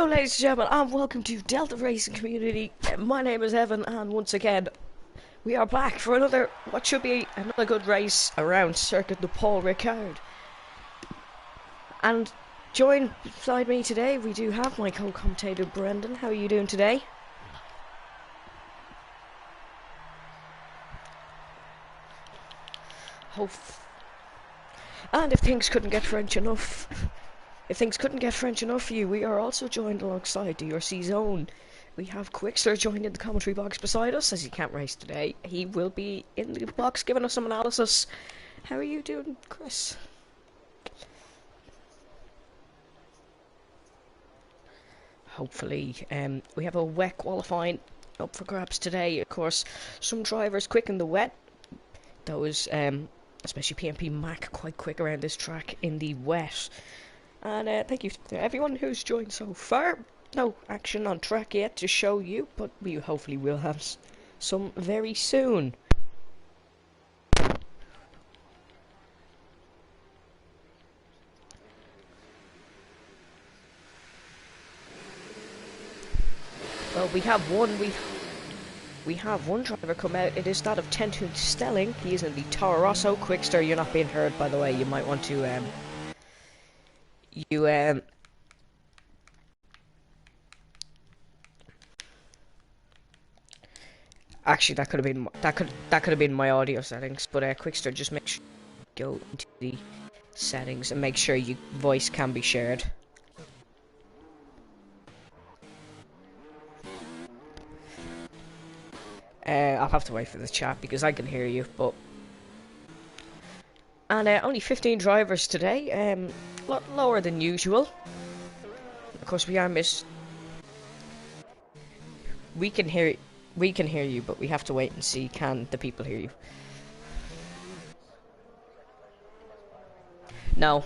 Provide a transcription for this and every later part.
ladies and gentlemen, and welcome to Delta Racing Community. My name is Evan, and once again, we are back for what should be another good race around Circuit de Paul Ricard. And joined beside me today, we do have my co-commentator Brendan. How are you doing today? And if things couldn't get French enough for you, we are also joined alongside DRC's own. We have Quickster joined in the commentary box beside us, as he can't race today. He will be in the box giving us some analysis. How are you doing, Chris? Hopefully, we have a wet qualifying up for grabs today. Of course, some drivers quick in the wet. Those, especially PMP Mac, quite quick around this track in the wet. And thank you to everyone who's joined so far. No action on track yet to show you, but we hopefully will have some very soon. Well, we have one driver come out. It is that of Tentun Stelling. He is in the Toro Rosso. Quickster, you're not being heard, by the way. You might want to actually, that could have been my audio settings. But Quickster, just make sure you go into the settings and make sure your voice can be shared. I'll have to wait for the chat because I can hear you, but and only 15 drivers today, a lot lower than usual. Of course, we can hear you, but we have to wait and see can the people hear you. No.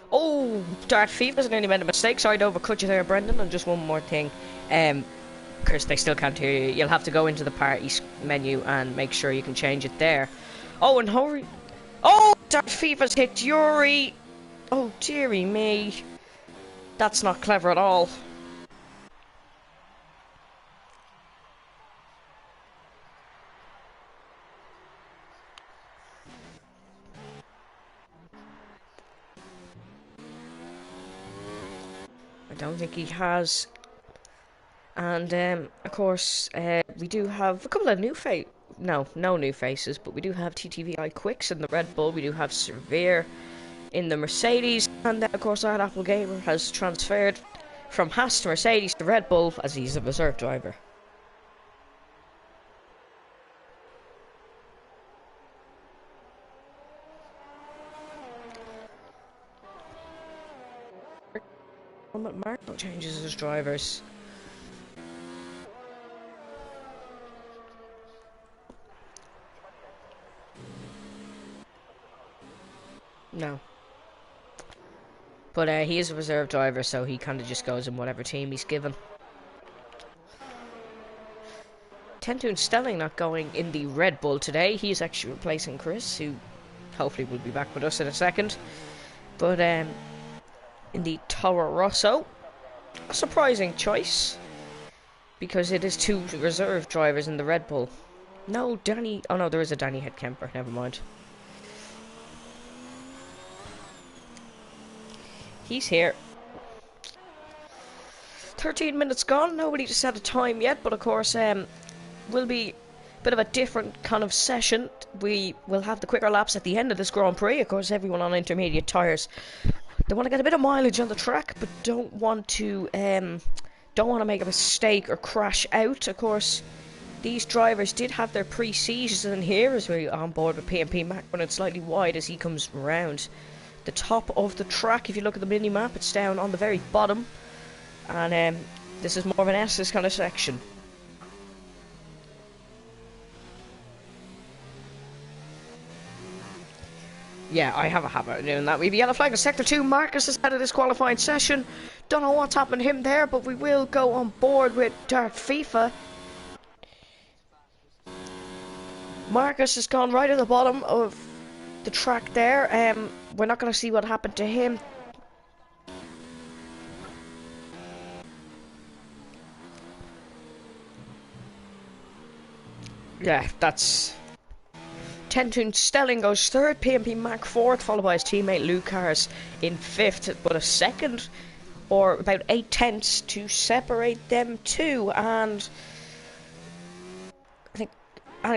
Oh, Darth Fever's nearly made a mistake. Sorry to overcut you there, Brendan. And just one more thing. Chris, they still can't hear you. You'll have to go into the parties menu and make sure you can change it there. Oh, and hurry. Oh, Darth Fever's hit Yuri. Oh, dearie me. That's not clever at all. I don't think he has. And of course, we do have a couple of new no new faces, but we do have TTVI Quicks in the Red Bull. We do have Severe in the Mercedes, and then of course our Apple Gamer has transferred from Haas to Mercedes to Red Bull as he's a reserve driver. Marco changes his drivers. No. But he is a reserve driver, so he kind of just goes in whatever team he's given. Tentun Stelling not going in the Red Bull today. He's actually replacing Chris, who hopefully will be back with us in a second. But in the Toro Rosso, a surprising choice, because it is two reserve drivers in the Red Bull. No, Danny. Oh no, there is a Danny Headkemper. Never mind. He's here. 13 minutes gone. Nobody just had a time yet, but of course, will be a bit of a different kind of session. We will have the quicker laps at the end of this Grand Prix. Of course, everyone on intermediate tyres, they want to get a bit of mileage on the track, but don't want to make a mistake or crash out. Of course, these drivers did have their pre-season here as we're on board with PMP Mac, running slightly wide as he comes round the top of the track. If you look at the mini map, it's down on the very bottom, and this is more of an S's kind of section. Yeah, I have a habit of doing that. We have a yellow flag in Sector 2. Marcus is out of this qualifying session. don't know what's happened to him there, but we will go on board with Dark FIFA. Marcus has gone right at the bottom of the track there. We're not going to see what happened to him. Yeah, that's... Tentun Stelling goes third, PMP Mac fourth, followed by his teammate Lucas in fifth, but a second, or about 8/10 to separate them two, and I think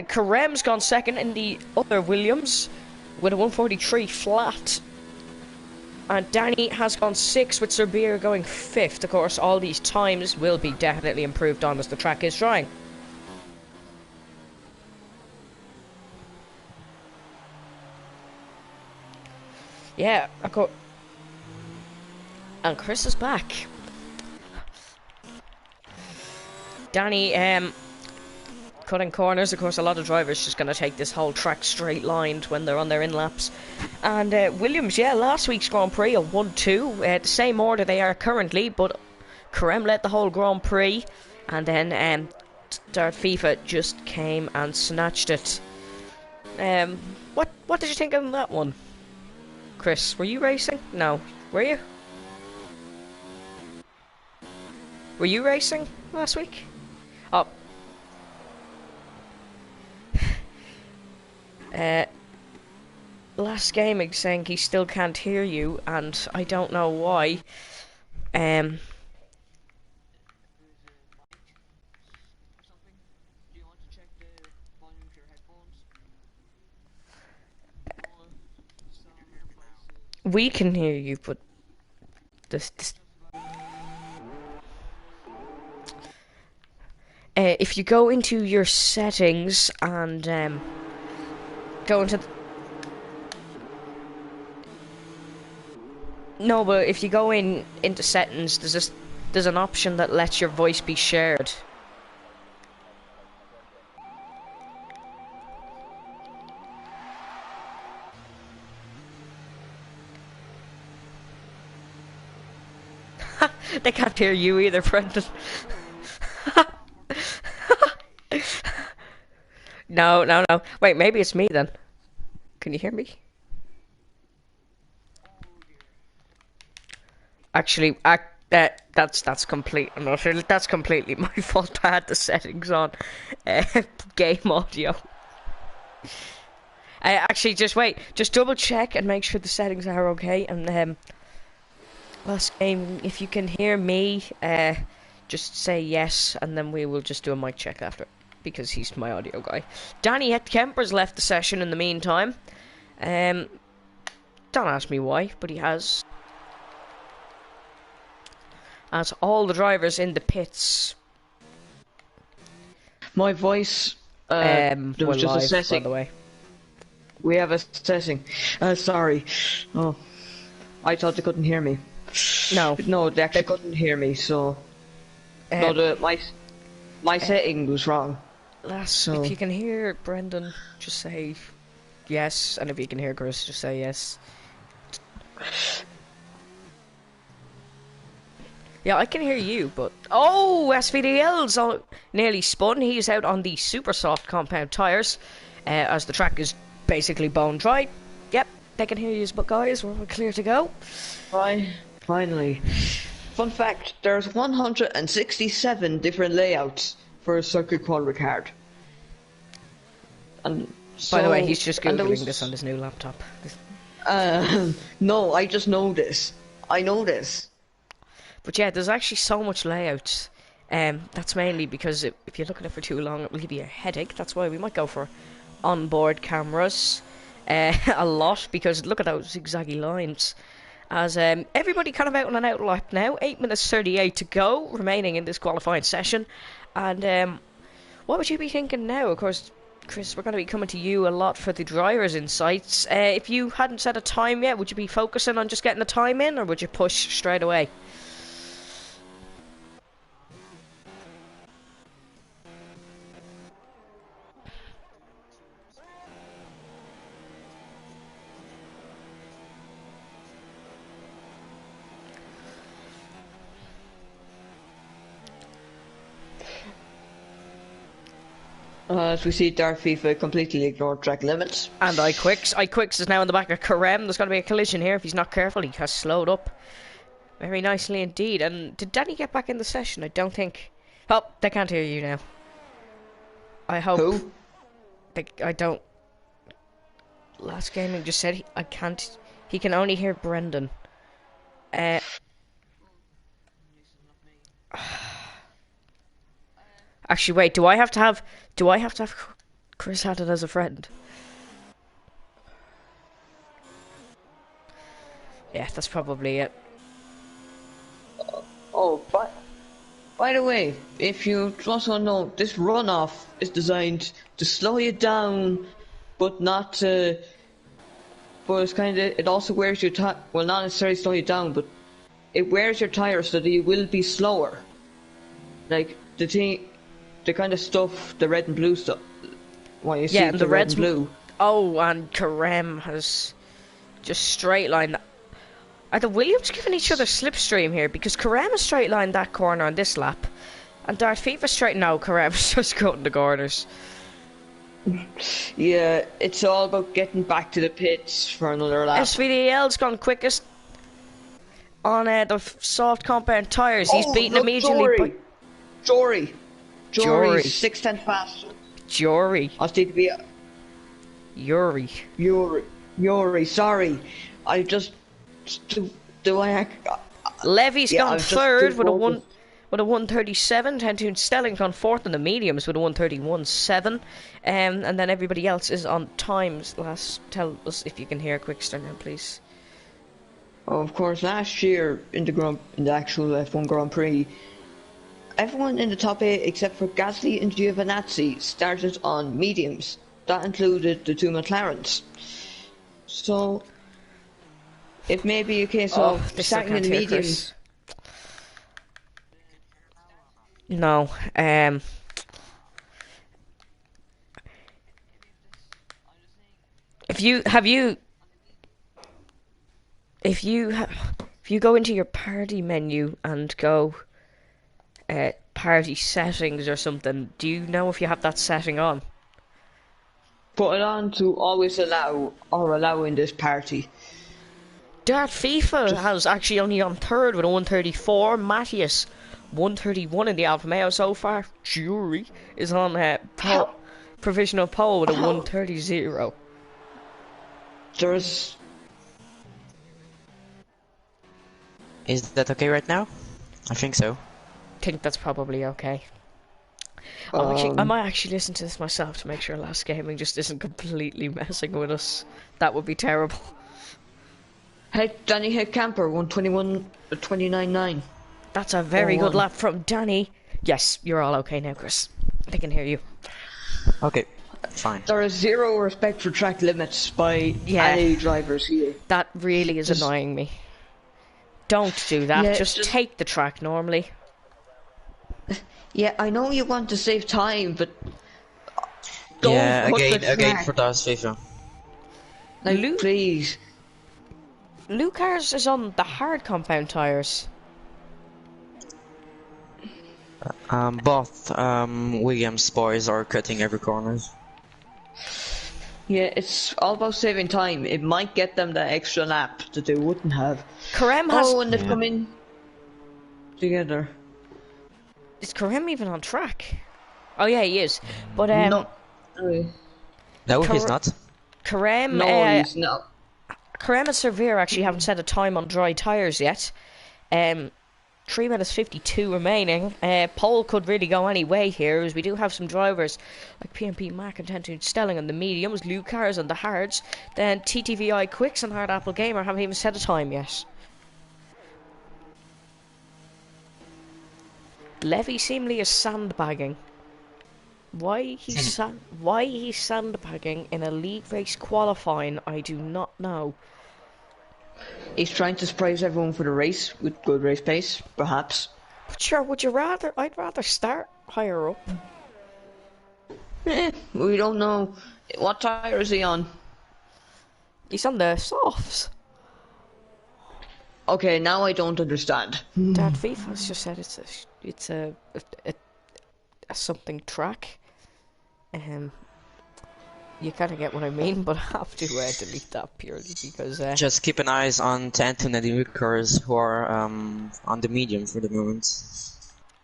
Karem's gone second in the other Williams with a 143 flat, and Danny has gone sixth with Serbir going fifth. Of course, all these times will be definitely improved on as the track is drying. Yeah, of course. And Chris is back. Danny, cutting corners. Of course, a lot of drivers just going to take this whole track straight lined when they're on their in-laps. And Williams, yeah, last week's Grand Prix, a 1-2. The same order they are currently, but Karem led the whole Grand Prix. And then Dart FIFA just came and snatched it. What did you think of that one? Chris, were you racing? No. Were you? Were you racing last week? Oh. Last game he's saying he still can't hear you, and I don't know why. We can hear you, but this if you go into your settings and go into no, but if you go into settings, there's an option that lets your voice be shared. They can't hear you either, Brendan. No. Wait, maybe it's me then. Can you hear me? Actually, that's complete. I'm not sure. That's completely my fault. I had the settings on game audio. Actually, just wait. Just double check and make sure the settings are okay. And last game, if you can hear me, just say yes, and then we will just do a mic check after, because he's my audio guy. Danny Kemper's left the session in the meantime. Don't ask me why, but he has. As all the drivers in the pits. My voice, there was just live, assessing. By the way. We have assessing. Sorry. Oh, I thought they couldn't hear me. No, they actually couldn't hear me. So, no, my setting was wrong. So. If you can hear Brendan, just say yes, and if you can hear Chris, just say yes. Yeah, I can hear you, but oh, SVDL's nearly spun. He's out on the super soft compound tires, as the track is basically bone dry. Yep, they can hear you, but guys, we're clear to go. Finally. Fun fact, there's 167 different layouts for a circuit quality card. And so, by the way, he's just googling this on his new laptop. No, I just know this. I know this. But yeah, there's actually so much layouts. That's mainly because if you look at it for too long, it will give you a headache. That's why we might go for onboard cameras a lot, because look at those zigzaggy lines. As everybody kind of out on an out lap now, 8 minutes 38 to go, remaining in this qualifying session. And what would you be thinking now? Of course, Chris, we're going to be coming to you a lot for the driver's insights. If you hadn't set a time yet, would you be focusing on just getting the time in, or would you push straight away? As we see, Dark FIFA completely ignored track limits. And iQuicks is now in the back of Karem. There's going to be a collision here if he's not careful. He has slowed up very nicely indeed. And did Danny get back in the session? I don't think. Oh, they can't hear you now. I hope. Who? I don't. Last gaming just said I can't. He can only hear Brendan. Actually, wait. Do I have to have Chris added as a friend? Yeah, that's probably it. Oh, by the way, if you also know, this runoff is designed to slow you down, but not to. But it's it also wears your tire. Well, not necessarily slow you down, but it wears your tire so that you will be slower. Like the kind of stuff, the red and blue stuff. When you see and the red and blue. Oh, and Karem has just straight lined. Are the Williams giving each other slipstream here? Because Karem has straight lined that corner on this lap, and Darth FIFA straight. No, Karem's just cutting the corners. Yeah, it's all about getting back to the pits for another lap. SVDL's gone quickest on the soft compound tyres. He's beaten immediately. Jory, 6/10 faster. Jory. I need to be. Yuri. Sorry, I just do I. Levy's gone third with a 137. Tentoon Stelling's gone fourth in the mediums with a 131.7. And then everybody else is on times. Tell us if you can hear Quickster now, please. Oh, of course, last year in the actual F1 Grand Prix, everyone in the top 8 except for Gasly and Giovinazzi started on mediums. That included the 2 McLarens. So it may be a case of starting in the mediums. No. If you go into your party menu and go party settings or something, do you know if you have that setting on? Put it on to always allow in this party. Dart FIFA has actually only on third with a 134. Matthias 131 in the Alfa Romeo so far. Jury is on provisional pole with a 130.0. Is that okay right now? I think so. I think that's probably okay. I might actually listen to this myself to make sure Last Gaming just isn't completely messing with us. That would be terrible. Hey, Danny Camper 121.29.9. That's a very good lap from Danny. Yes, you're all okay now, Chris. They can hear you. Okay, fine. There is zero respect for track limits by any drivers here. That really is annoying me. Don't do that. Yeah, just take the track normally. Yeah, I know you want to save time, but don't again for Darth FIFA. Like, please. Lucas is on the hard compound tires. Both Williams boys are cutting every corner. Yeah, it's all about saving time. It might get them that extra lap that they wouldn't have. Karem has. Oh, and they've come in together. Is Karem even on track? Oh yeah, he is. But no, he's not. Karem. No, he's not. Karem and Severe actually haven't set a time on dry tyres yet. 3 minutes 52 remaining. Pole could really go any way here, as we do have some drivers like PMP Mac and Tentoon Stelling on the mediums, Lucas on the hards, then TTVI Quicks and Hard Apple Gamer haven't even set a time yet. Levy seemingly is sandbagging. Why he's sandbagging in a league race qualifying, I do not know. He's trying to surprise everyone for the race with good race pace, perhaps. But sure, I'd rather start higher up. We don't know. What tyre is he on? He's on the softs. Okay, now I don't understand. Dad FIFA's just said it's a something track. You kind of get what I mean, but I have to delete that purely because... Just keep an eye on Tanton and the Lucas who are on the medium for the moment.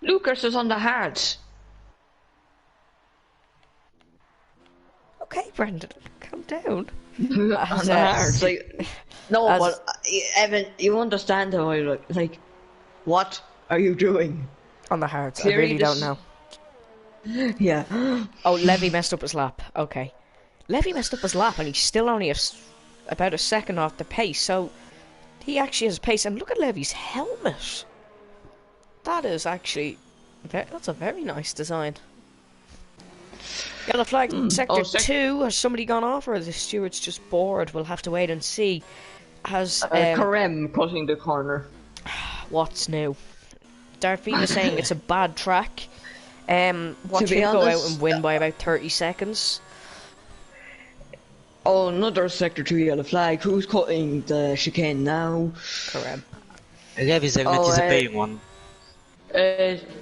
Lucas is on the hards. Okay, Brendan, calm down. On the hards, like... No, but Evan, you understand how I look. Like, what are you doing? On the hards, I really don't know. Yeah. Oh, Levy messed up his lap. Okay. Levy messed up his lap and he's still only about a second off the pace, so he actually has pace. And look at Levy's helmet. That is actually... that's a very nice design. Yellow flag sector 2. Has somebody gone off or the steward's just bored? We'll have to wait and see. Has Karem cutting the corner. What's new? Darfiva saying it's a bad track. Watch him go out and win by about 30 seconds. Oh, another sector 2 yellow flag. Who's cutting the chicane now? Karem. Levy's helmet is a big one.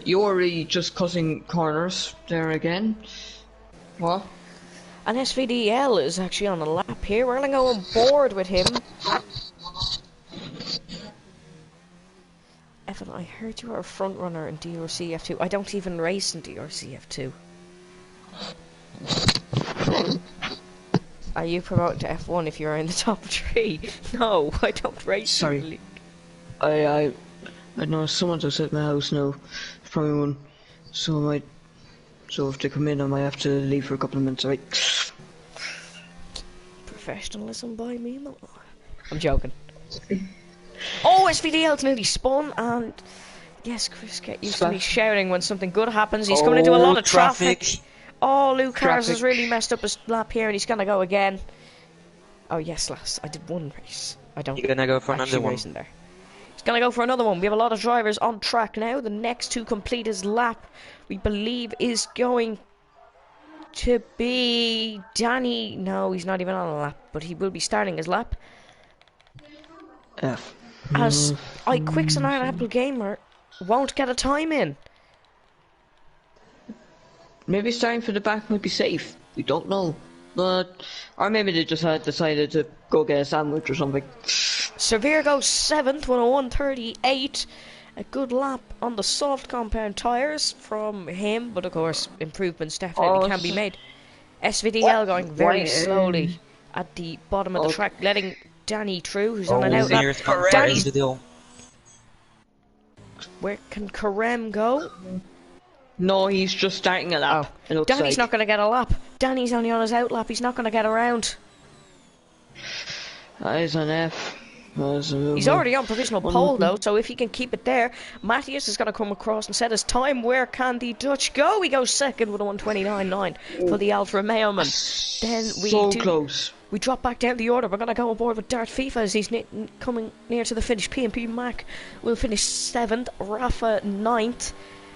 Yori just cutting corners there again. What? And SVDL is actually on a lap here. We're going to go on board with him. Evan, I heard you are a front runner in DRC F2. I don't even race in DRC F2. Are you promoted to F1 if you're in the top 3? No, I don't race. Sorry. In the league. I know someone's outside my house now. Probably one. So if they come in, I might have to leave for a couple of minutes. Right? Professionalism by me, no. I'm joking. Oh, SVDL's nearly spun, and yes, Chris, get used to me shouting when something good happens. He's coming into a lot of traffic. Oh, Luke Cars has really messed up his lap here, and he's gonna go again. Oh yes, lass, I did one race. I don't. You're gonna go for another one. There. He's gonna go for another one. We have a lot of drivers on track now. The next to complete his lap, we believe, is going to be Danny. No, he's not even on a lap, but he will be starting his lap. As iQuicks and Apple Gamer won't get a time in. Maybe starting for the back might be safe. We don't know. Or maybe they just had decided to go get a sandwich or something. Severe goes 7th with a 1:38. A good lap on the soft compound tyres from him, but of course improvements definitely can be made. SVDL going very slowly at the bottom of the track, letting Danny through, who's on an out lap. Danny's... Where can Karem go? No, he's just starting a lap. Oh. Danny's not going to get a lap. Danny's only on his out lap. He's not going to get around. He's on F. He's already on provisional pole though, so if he can keep it there, Matthias is going to come across and set his time. Where can the Dutch go? He goes second with a 1:29.9 for the Alfa Romeo man. Then close. We drop back down the order. We're going to go aboard with Dart FIFA as he's coming near to the finish. P&P Mac will finish 7th, Rafa 9th,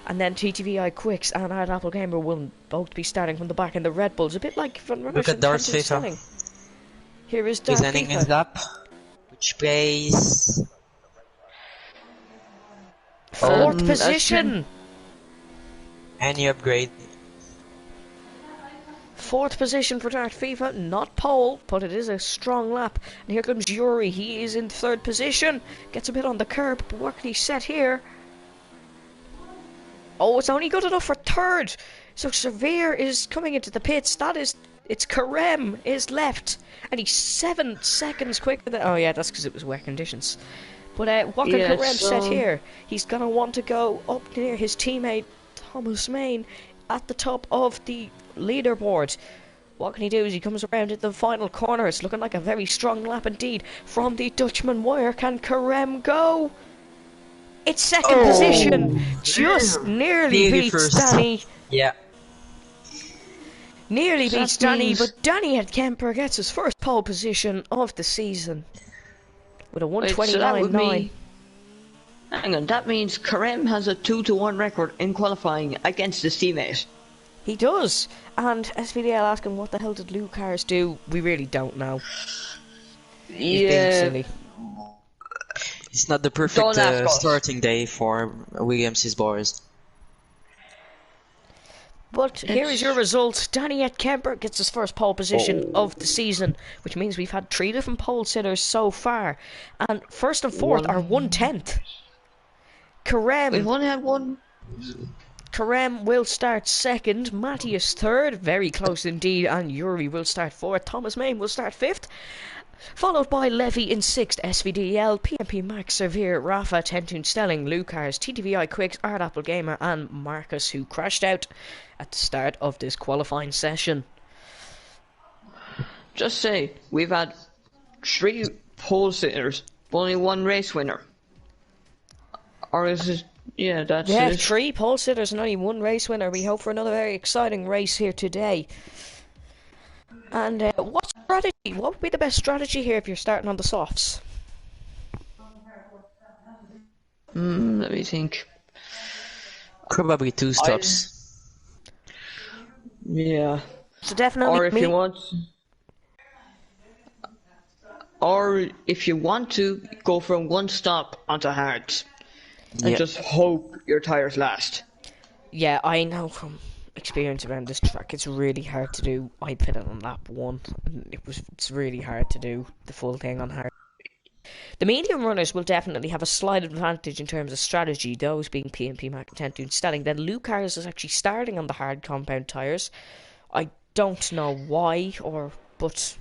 and then TTVI Quicks and Hard Apple Gamer will both be starting from the back in the Red Bulls. A bit like look at Dart FIFA. Here is Dart FIFA. He's ending his lap. Which place? 4th position. Any upgrade? 4th position for Dart FIFA, not pole, but it is a strong lap. And here comes Yuri, he is in 3rd position. Gets a bit on the curb, but what can he set here? Oh, it's only good enough for 3rd. So Severe is coming into the pits. It's Karem is left. And he's 7 seconds quicker than... Oh yeah, that's because it was wet conditions. But what can Karem set here? He's going to want to go up near his teammate Thomas Main at the top of the leaderboard. What can he do as he comes around at the final corner? It's looking like a very strong lap indeed from the Dutchman. Where can Karem go? It's 2nd position. Just nearly beats Danny. Yeah. Nearly beats Danny, but Danny at Kemper gets his first pole position of the season with a 1:29.9. Hang on, that means Karem has a 2-1 record in qualifying against his teammate. He does, and SVDL asking what the hell did Luke Cars do? We really don't know. He's being silly. It's not the perfect starting day for Williams' boys. But here is your result. Danny Kemper gets his first pole position of the season, which means we've had 3 different pole sitters so far. And first and fourth are 1/10. We've only had one. Karem will start second, Matthias third, very close indeed, and Yuri will start fourth. Thomas Main will start fifth, followed by Levy in sixth, SVDL, PMP Max, Severe, Rafa, Tentoon Stelling, Lucars, TTVI Quicks, Art Apple Gamer, and Marcus, who crashed out at the start of this qualifying session. Just say, we've had 3 pole sitters, but only 1 race winner. Or is it? Yeah, that's it. 3 pole sitters and only 1 race winner. We hope for another very exciting race here today. And what strategy? What would be the best strategy here if you're starting on the softs? Let me think. Probably 2 stops. Yeah. So definitely. Or if you want to go from 1 stop onto hards. And just hope your tires last. Yeah, I know from experience around this track, it's really hard to do. I put it on lap 1, and it's really hard to do the full thing on hard. The medium runners will definitely have a slight advantage in terms of strategy, those being PMP Mac and Tentoon Stelling. Then Lucas is actually starting on the hard compound tires. I don't know why, but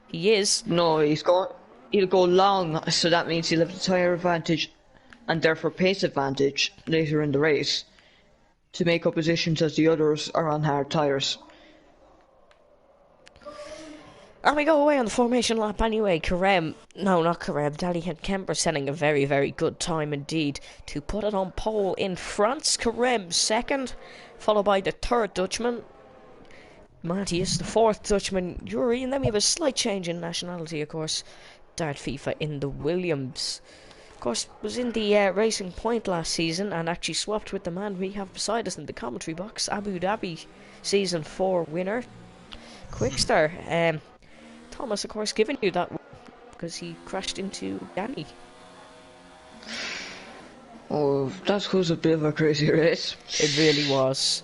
he is. No, he'll go long, so that means he'll have the tire advantage and therefore pace advantage later in the race to make up positions as the others are on hard tires. And we go away on the formation lap anyway. Danny Kemper setting a very, very good time indeed to put it on pole in France. Karem second, followed by the 3rd Dutchman, Matthias, the 4th Dutchman, Yuri, and then we have a slight change in nationality, of course. Dart FIFA in the Williams. Of course, was in the Racing Point last season and actually swapped with the man we have beside us in the commentary box, Abu Dhabi Season 4 winner, Quickstar. Thomas, of course, giving you that because he crashed into Danny. Oh, that was a bit of a crazy race. It really was.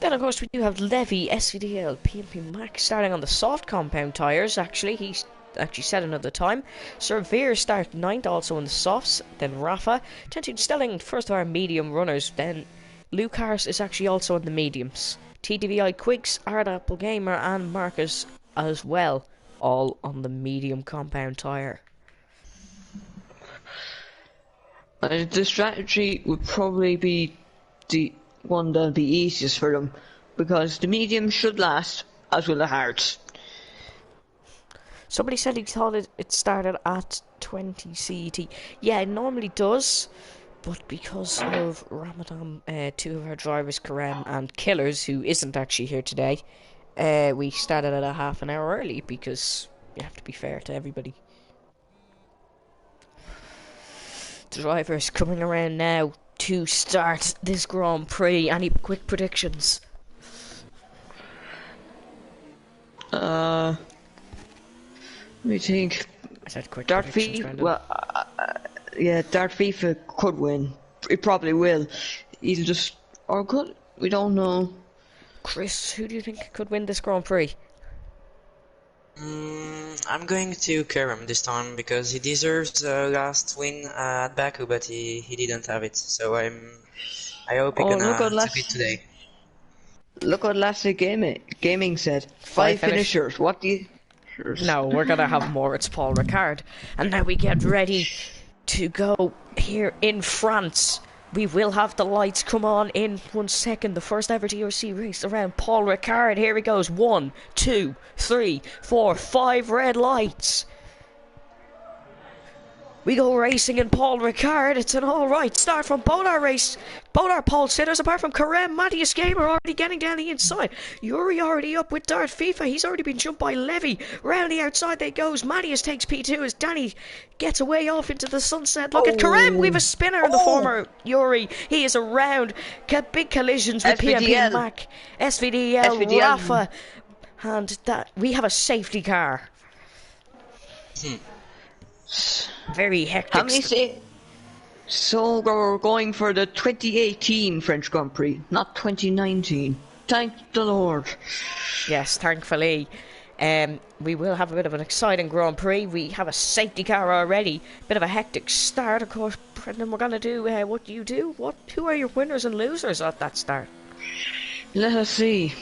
Then, of course, we do have Levy, SVDL, PMP Max starting on the soft compound tyres. He's actually set another time. Severe start 9th also in the softs. Then Rafa. Tentoon Stelling, first of our medium runners. Then Lucas is actually also in the mediums. TDVI Quicks, Art Apple Gamer, and Marcus as well. All on the medium compound tyre. The strategy would probably be the one that'll be easiest for them, because the medium should last, as will the hards. Somebody said he thought it started at 20 CET. Yeah, it normally does, but because of Ramadan, 2 of our drivers, Karem and Killers, who isn't actually here today, we started at a half an hour early because you have to be fair to everybody. Drivers coming around now to start this Grand Prix. Any quick predictions? Let me think. I said quick Dart predictions. Well, yeah, Dart FIFA could win. It probably will. Either just or could. We don't know. Chris, who do you think could win this Grand Prix? I'm going to Kerem this time because he deserves the last win at Baku, but he didn't have it. So I hope he gonna take it today. Look what Lassie Gaming said. 5 finishers. What do you? No, we're gonna have more. It's Paul Ricard, and now we get ready to go here in France. We will have the lights come on in 1 second. The first ever DRC race around Paul Ricard. Here he goes. 1, 2, 3, 4, 5 red lights. We go racing in Paul Ricard. It's an alright start from both our pole sitters, apart from Karem. Matthias Gamer already getting down the inside. Yuri already up with Dart FIFA. He's already been jumped by Levy. Round the outside they goes. Matthias takes P2 as Danny gets away off into the sunset. Look at Karem. We have a spinner in the former Yuri. He is around. Big collisions with PMP Mac, SVDL, Rafa. And that we have a safety car. Very hectic. How many say? So we're going for the 2018 French Grand Prix, not 2019. thank the Lord. Yes, thankfully. We will have a bit of an exciting Grand Prix. We have a safety car already. Bit of a hectic start, of course. Brendan, we're going to do what you do. Who are your winners and losers at that start? Let us see.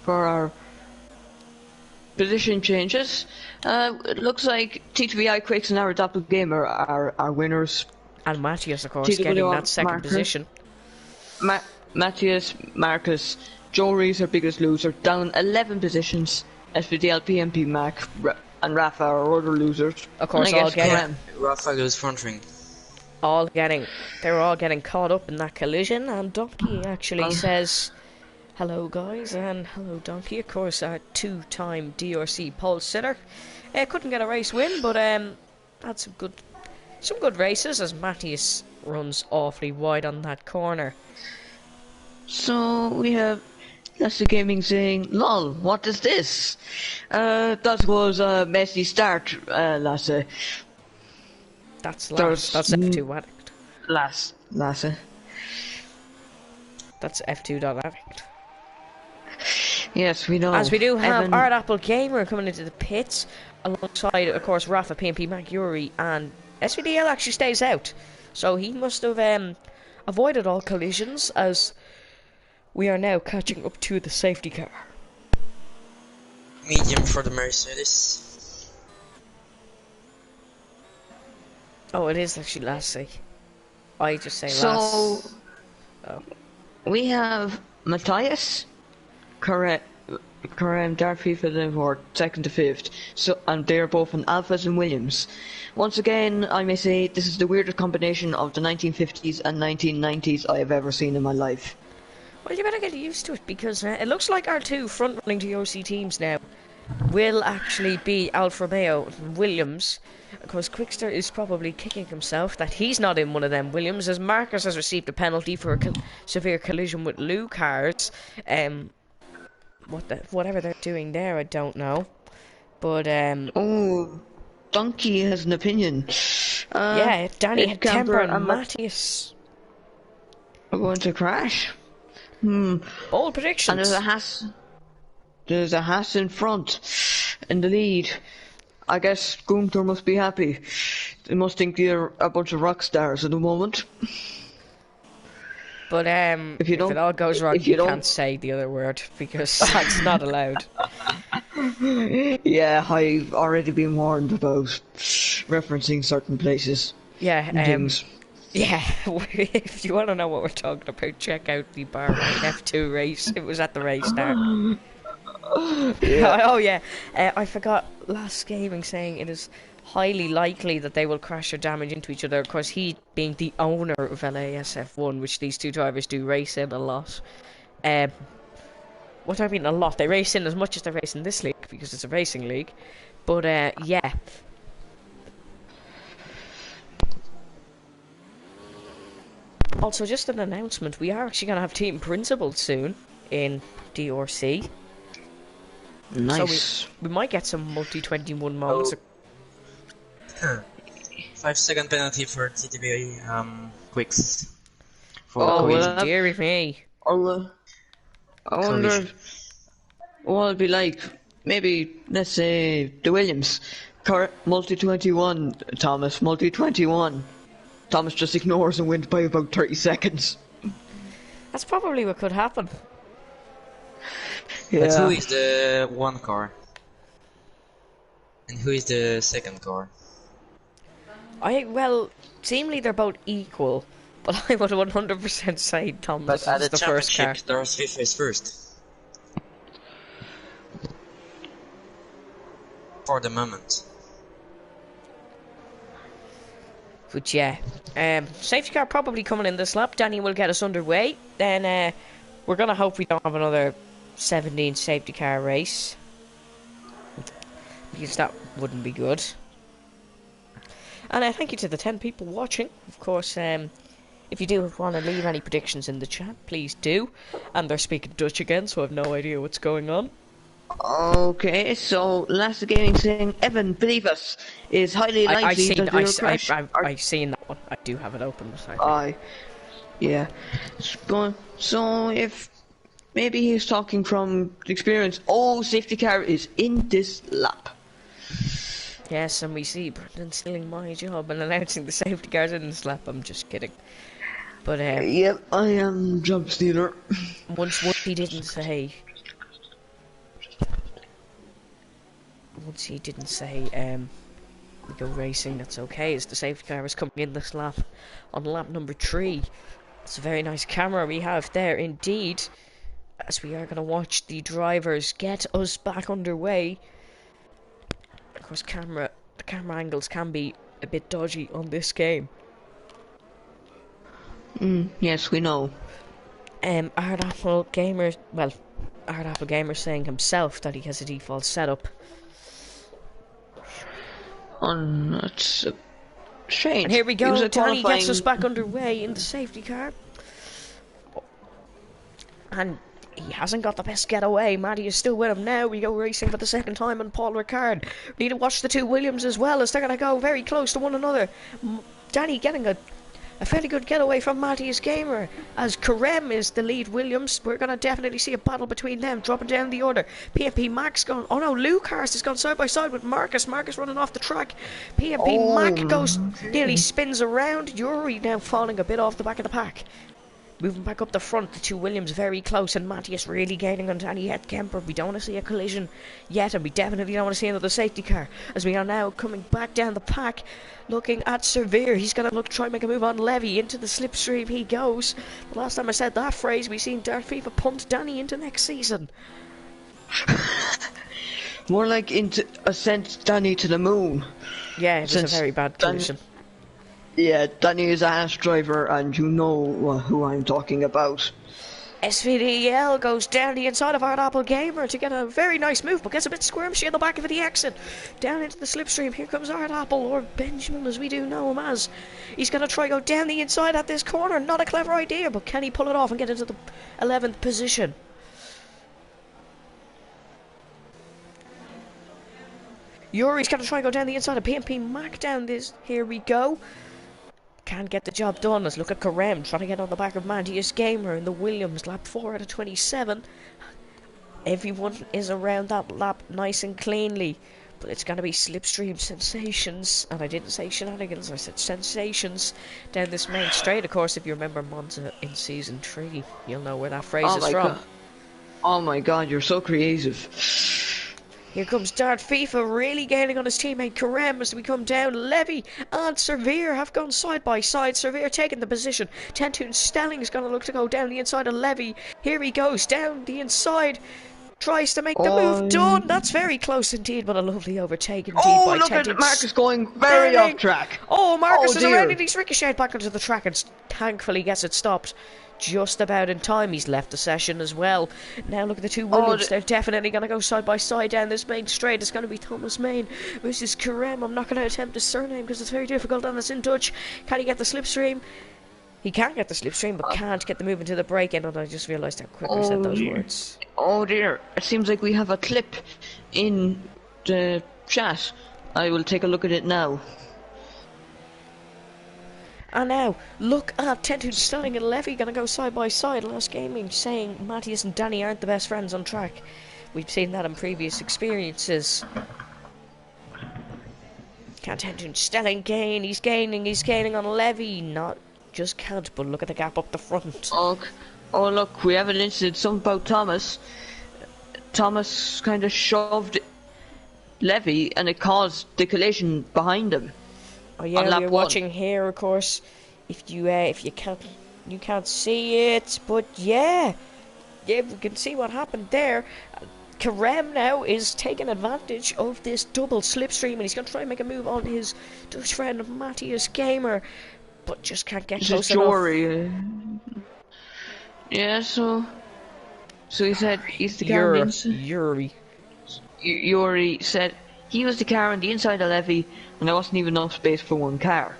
For our position changes, it looks like TTVI Quakes and our Doppelganger are our winners. And Matthias, of course, getting that second position. Matthias, Marcus, Joe Rees, our biggest loser, down 11 positions. SVDL, PMP, Mac, and Rafa are other losers. Of course, all getting... Rafa goes front ring. They were all getting caught up in that collision, and Donkey actually says, hello guys, and hello Donkey, of course, a two-time DRC pole sitter. Couldn't get a race win, but had some good races as Matthias runs awfully wide on that corner. So we have Lasse Gaming saying, lol, what is this? That was a messy start, Lasse. That's F2 Addict. Lasse. That's F2 Addict. Yes, we know. As we do have Art Apple Gamer coming into the pits, alongside, of course, Rafa, PMP, Mac, Yuri, and SVDL actually stays out. So he must have avoided all collisions, as we are now catching up to the safety car. Medium for the Mercedes. Oh, it is actually Lassie. I just say Lass. So, we have Matthias, Karam, Darby for the second to fifth. So, and they're both in Alphas and Williams. Once again, I may say this is the weirdest combination of the 1950s and 1990s I have ever seen in my life. Well, you better get used to it, because it looks like our two front-running DRC teams now will actually be Alfa Romeo and Williams. Of course, Quickster is probably kicking himself that he's not in one of them Williams, as Marcus has received a penalty for a severe collision with Lou cars. Whatever they're doing there, I don't know. But oh, Donkey has an opinion. Yeah, Danny had Temper and Matthias are going to crash. Bold predictions. And there's a Haas in front, in the lead. I guess Gunther must be happy. They must think they're a bunch of rock stars at the moment. But if it all goes wrong, you can't say the other word, because that's not allowed. Yeah, I've already been warned about referencing certain places. Yeah, yeah, if you want to know what we're talking about, check out the Bahrain F2 race. It was at the race start. Yeah. Oh yeah, I forgot last gaming saying it is highly likely that they will crash or damage into each other. Of course, he being the owner of LASF1, which these two drivers do race in a lot. What do I mean a lot? They race in as much as they race in this league, because it's a racing league. But yeah. Also, just an announcement, we are actually going to have team principals soon in DRC. Nice. So we might get some multi-21 moments. 5-second penalty for TTV Quicks. Dear me. I wonder what it'd be like. Maybe, let's say, the Williams. Multi-21, Thomas. Multi-21. Thomas just ignores and wins by about 30 seconds. That's probably what could happen. Yeah. But who is the one car? And who is the second car? Well, seemingly they're both equal, but I would 100% say Thomas is the first car. DRC is first. For the moment. But yeah, safety car probably coming in this lap. Danny will get us underway. Then we're gonna hope we don't have another 17 safety car race, because that wouldn't be good. And thank you to the 10 people watching. Of course, if you do want to leave any predictions in the chat, please do. And they're speaking Dutch again, so I have no idea what's going on. Okay, so last gaming saying Evan, believe us, is highly likely to do a crash. I've seen that one. I do have it open. Yeah. So if maybe he's talking from experience. Oh, safety car is in this lap. Yes, and we see Brendan stealing my job and announcing the safety cars in this lap. I'm just kidding. But yep, I am job stealer. Once he didn't say. Once he didn't say we go racing. That's okay. As the safety car is coming in this lap, on lap number 3. It's a very nice camera we have there, indeed. As we are going to watch the drivers get us back underway. Of course, the camera angles can be a bit dodgy on this game. Yes, we know. Apple Gamer saying himself that he has a default setup. That's strange. And here we go. Danny gets us back underway in the safety car. And he hasn't got the best getaway. Matty is still with him now. We go racing for the second time on Paul Ricard. We need to watch the two Williams as well, as they're going to go very close to one another. Danny getting a fairly good getaway from Matthias Gamer, as Karem is the lead Williams. We're going to definitely see a battle between them, dropping down the order. PMP Max going, oh no, Luke Hurst has gone side by side with Marcus running off the track. PMP Mac goes, nearly spins around. Yuri now falling a bit off the back of the pack. Moving back up the front, the two Williams very close, and Matthias really gaining on Danny Kemper. We don't want to see a collision yet, and we definitely don't want to see another safety car, as we are now coming back down the pack, looking at Severe. He's going to try and make a move on Levy. Into the slipstream he goes. The last time I said that phrase, we seen Darth FIFA punt Danny into next season. More like into sent Danny to the moon. Yeah, it was a very bad collision. Yeah, Danny is a ass driver, and you know who I'm talking about. SVDL goes down the inside of Hard Apple Gamer to get a very nice move, but gets a bit squirmy in the back of the exit. Down into the slipstream, here comes Hard Apple, or Benjamin as we do know him as. He's going to try go down the inside at this corner. Not a clever idea, but can he pull it off and get into the 11th position? Yuri's going to try and go down the inside of PMP Mac down this. Here we go. Can't get the job done. Let's look at Karem trying to get on the back of Matthias Gamer in the Williams, lap 4 out of 27. Everyone is around that lap nice and cleanly, but it's going to be slipstream sensations, and I didn't say shenanigans, I said sensations down this main straight. Of course, if you remember Monza in season 3, you'll know where that phrase is from. Oh my god, you're so creative. Here comes Dart FIFA really gaining on his teammate Karem as we come down. Levy and Severe have gone side by side. Severe taking the position. Tentoon Stelling is going to look to go down the inside of Levy. Here he goes down the inside. Tries to make the move done. That's very close indeed, but a lovely overtake indeed by look Tentoon. At Marcus going very off track. Oh, Marcus is around and he's ricocheted back onto the track and thankfully gets it stopped. Just about in time. He's left the session as well. Now look at the two Williams. They're definitely going to go side by side down this main straight. It's going to be Thomas Main versus Karem. I'm not going to attempt his surname because it's very difficult and it's in Dutch. Can he get the slipstream? He can get the slipstream, but can't get the move into the break end. And I just realised how quick I said those words. Oh dear. It seems like we have a clip in the chat. I will take a look at it now. And now, look at Tentoon Stelling and Levy going to go side by side. Last gaming saying Matthias and Danny aren't the best friends on track. We've seen that in previous experiences. Can Tentoon Stelling gain? He's gaining on Levy. Not just can't, but look at the gap up the front. Oh look, we have an incident. Something about Thomas. Thomas kind of shoved Levy and it caused the collision behind him. Oh yeah, we're watching here, of course. If you can't see it, but yeah, we can see what happened there. Karem now is taking advantage of this double slipstream, and he's going to try and make a move on his Dutch friend Matthias Gamer, but just can't get close enough. Yeah, so he said he's the car. Yuri said he was the car on the inside of Levy, and there wasn't even enough space for one car.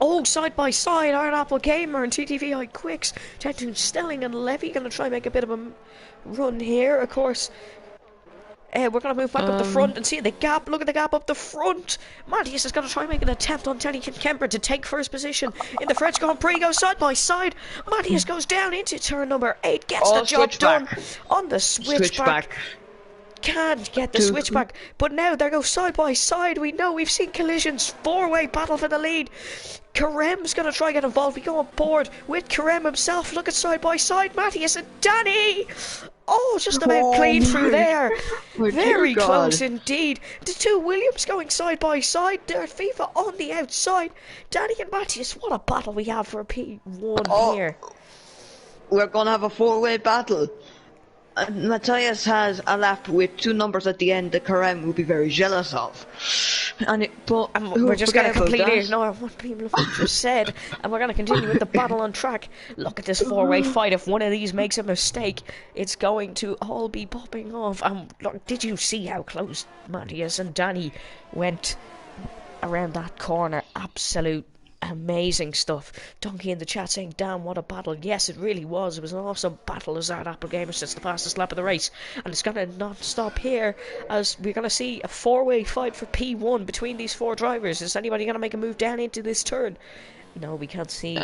Oh, side by side, Iron Apple Gamer and TTVI Quicks. Tentoon Stelling and Levy going to try and make a bit of a run here. Of course, We're going to move back up the front and see the gap. Look at the gap up the front. Matthias is going to try and make an attempt on Danny Kemper to take first position in the French Grand Prix. Goes side by side. Matthias goes down into turn number 8. Gets the job done on the switchback. Can't get the switchback, but now they go side by side. We know we've seen collisions. 4-way battle for the lead. Karem's going to try and get involved. We go on board with Karem himself. Look at side by side. Matthias and Danny. Oh, just about clean through there. Very close indeed. The two Williams going side by side. Dirt FIFA on the outside. Danny and Matthias. What a battle we have for a P1 here. We're going to have a 4-way battle. Matthias has a lap with 2 numbers at the end that Karem will be very jealous of. But we're just going to completely ignore what people have just said, and we're going to continue with the battle on track. Look at this 4-way fight. If one of these makes a mistake, it's going to all be popping off. Look, did you see how close Matthias and Danny went around that corner? Absolute amazing stuff. Donkey in the chat saying, damn, what a battle. Yes, it really was. It was an awesome battle as that Apple Gamer sets the fastest lap of the race. And it's going to not stop here, as we're going to see a 4-way fight for P1 between these 4 drivers. Is anybody going to make a move down into this turn? No, we can't see.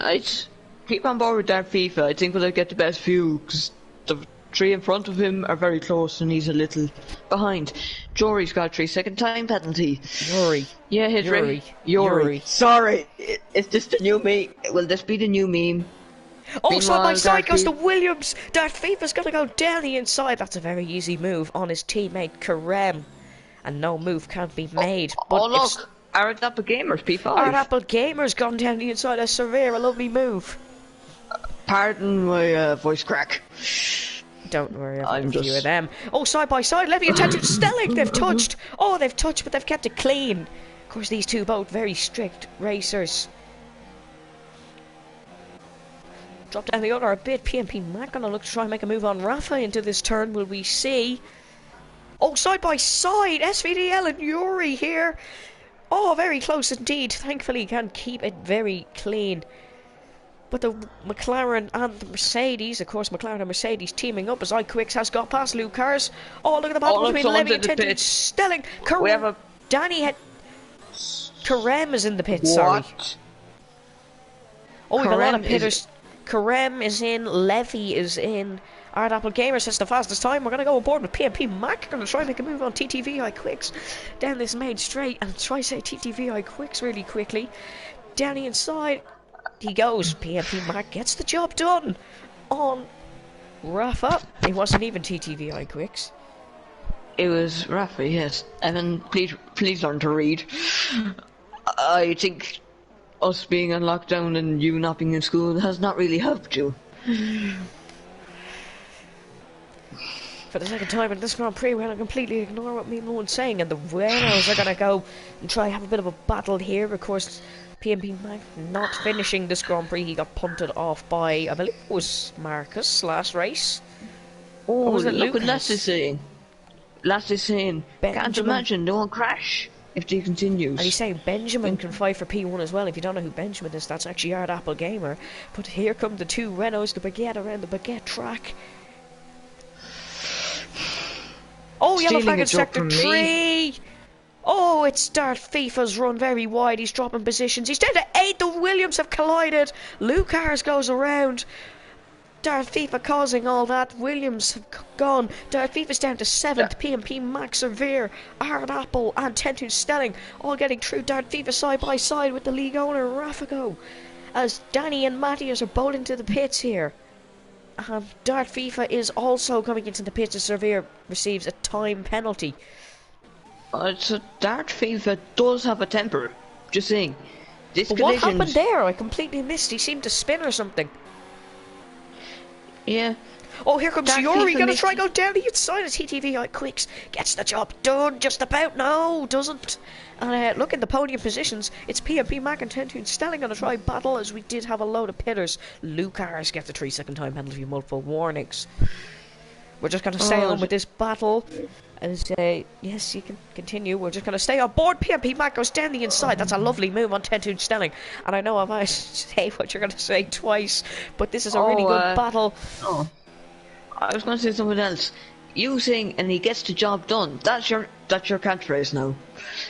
Keep on board with that FIFA. I think we'll get the best view, because the 3 in front of him are very close and he's a little behind. Jory's got a 3-second time penalty. Yuri. Yeah, Yuri. Sorry, is this the new meme? Will this be the new meme? Oh, side by side goes to Williams. Darth FIFA's going to go down the inside. That's a very easy move on his teammate Karem. And no move can't be made. But look, our Apple Gamers, P5. Our Apple Gamers gone down the inside of Surveyor. A lovely move. Pardon my voice crack. Don't worry, I've got a few of them. Oh, side by side, Levy and Tattoo Stelling, they've touched. Oh, they've touched, but they've kept it clean. Of course, these two both very strict racers. Drop down the other a bit. PMP Mac gonna look to try and make a move on Rafa into this turn. Will we see? Oh, side by side, SVDL and Yuri here. Oh, very close indeed. Thankfully, can keep it very clean. But the McLaren and the Mercedes, of course, McLaren and Mercedes teaming up as iQuicks has got past Luke Cars. Oh, look at the battle between Levy and Tintin Stelling. Danny had. Karem is in the pit, sorry. Oh, we've a lot of pitters. Karem is in, Levy is in. Art Apple Gamers has the fastest time. We're going to go aboard with PMP Mac. Going to try and make a move on TTV iQuicks down this main straight and try to say TTV iQuicks really quickly. Danny inside. He goes. PMP Mac gets the job done on Rafa. It wasn't even TTV iQuicks. It was Rafa, yes. Evan, please learn to read. I think us being on lockdown and you not being in school has not really helped you. For the second time in this Grand Prix, we're going to completely ignore what me and Moan's saying, and the Renaults are going to go and try have a bit of a battle here. Of course, PMP Mac not finishing this Grand Prix. He got punted off by, I believe it was Marcus last race. Oh, was it look what Leslie's saying. Leslie's saying, can't imagine, they won't crash if he continues. And he's saying Benjamin can fight for P1 as well. If you don't know who Benjamin is, that's actually our Apple Gamer. But here come the two Renaults, the Baguette around the Baguette track. Oh, yellow flag in sector 3. Oh, it's Dart FIFA's run very wide. He's dropping positions. He's down to 8. The Williams have collided. Lucas goes around. Dart FIFA causing all that. Williams have gone. Dart FIFA's down to 7th. PMP Max Severe, Ard Apple and Tentun Stelling all getting through Dart FIFA side by side with the league owner Rafago. As Danny and Matthias are both into the pits here. And Dart FIFA is also coming into the pits as Severe receives a time penalty. So Dart FIFA does have a temper. Just saying. But what happened there? I completely missed. He seemed to spin or something. Yeah. Oh, here comes Yuri, gonna try and go down the inside of TTV iQuicks. Gets the job done, just about. No, doesn't. And look at the podium positions. It's PMP Mac and Tentun Stelling gonna try battle, as we did have a load of pitters. Lucas gets a 3-second time penalty, multiple warnings. We're just gonna sail on with this battle. And say, yes, you can continue. We're just going to stay on board. PMP Mac goes down the inside. That's a lovely move on Tentun Stelling. And I know I might say what you're going to say twice, but this is a really good battle. I was going to say something else. using and he gets the job done. That's your catchphrase now.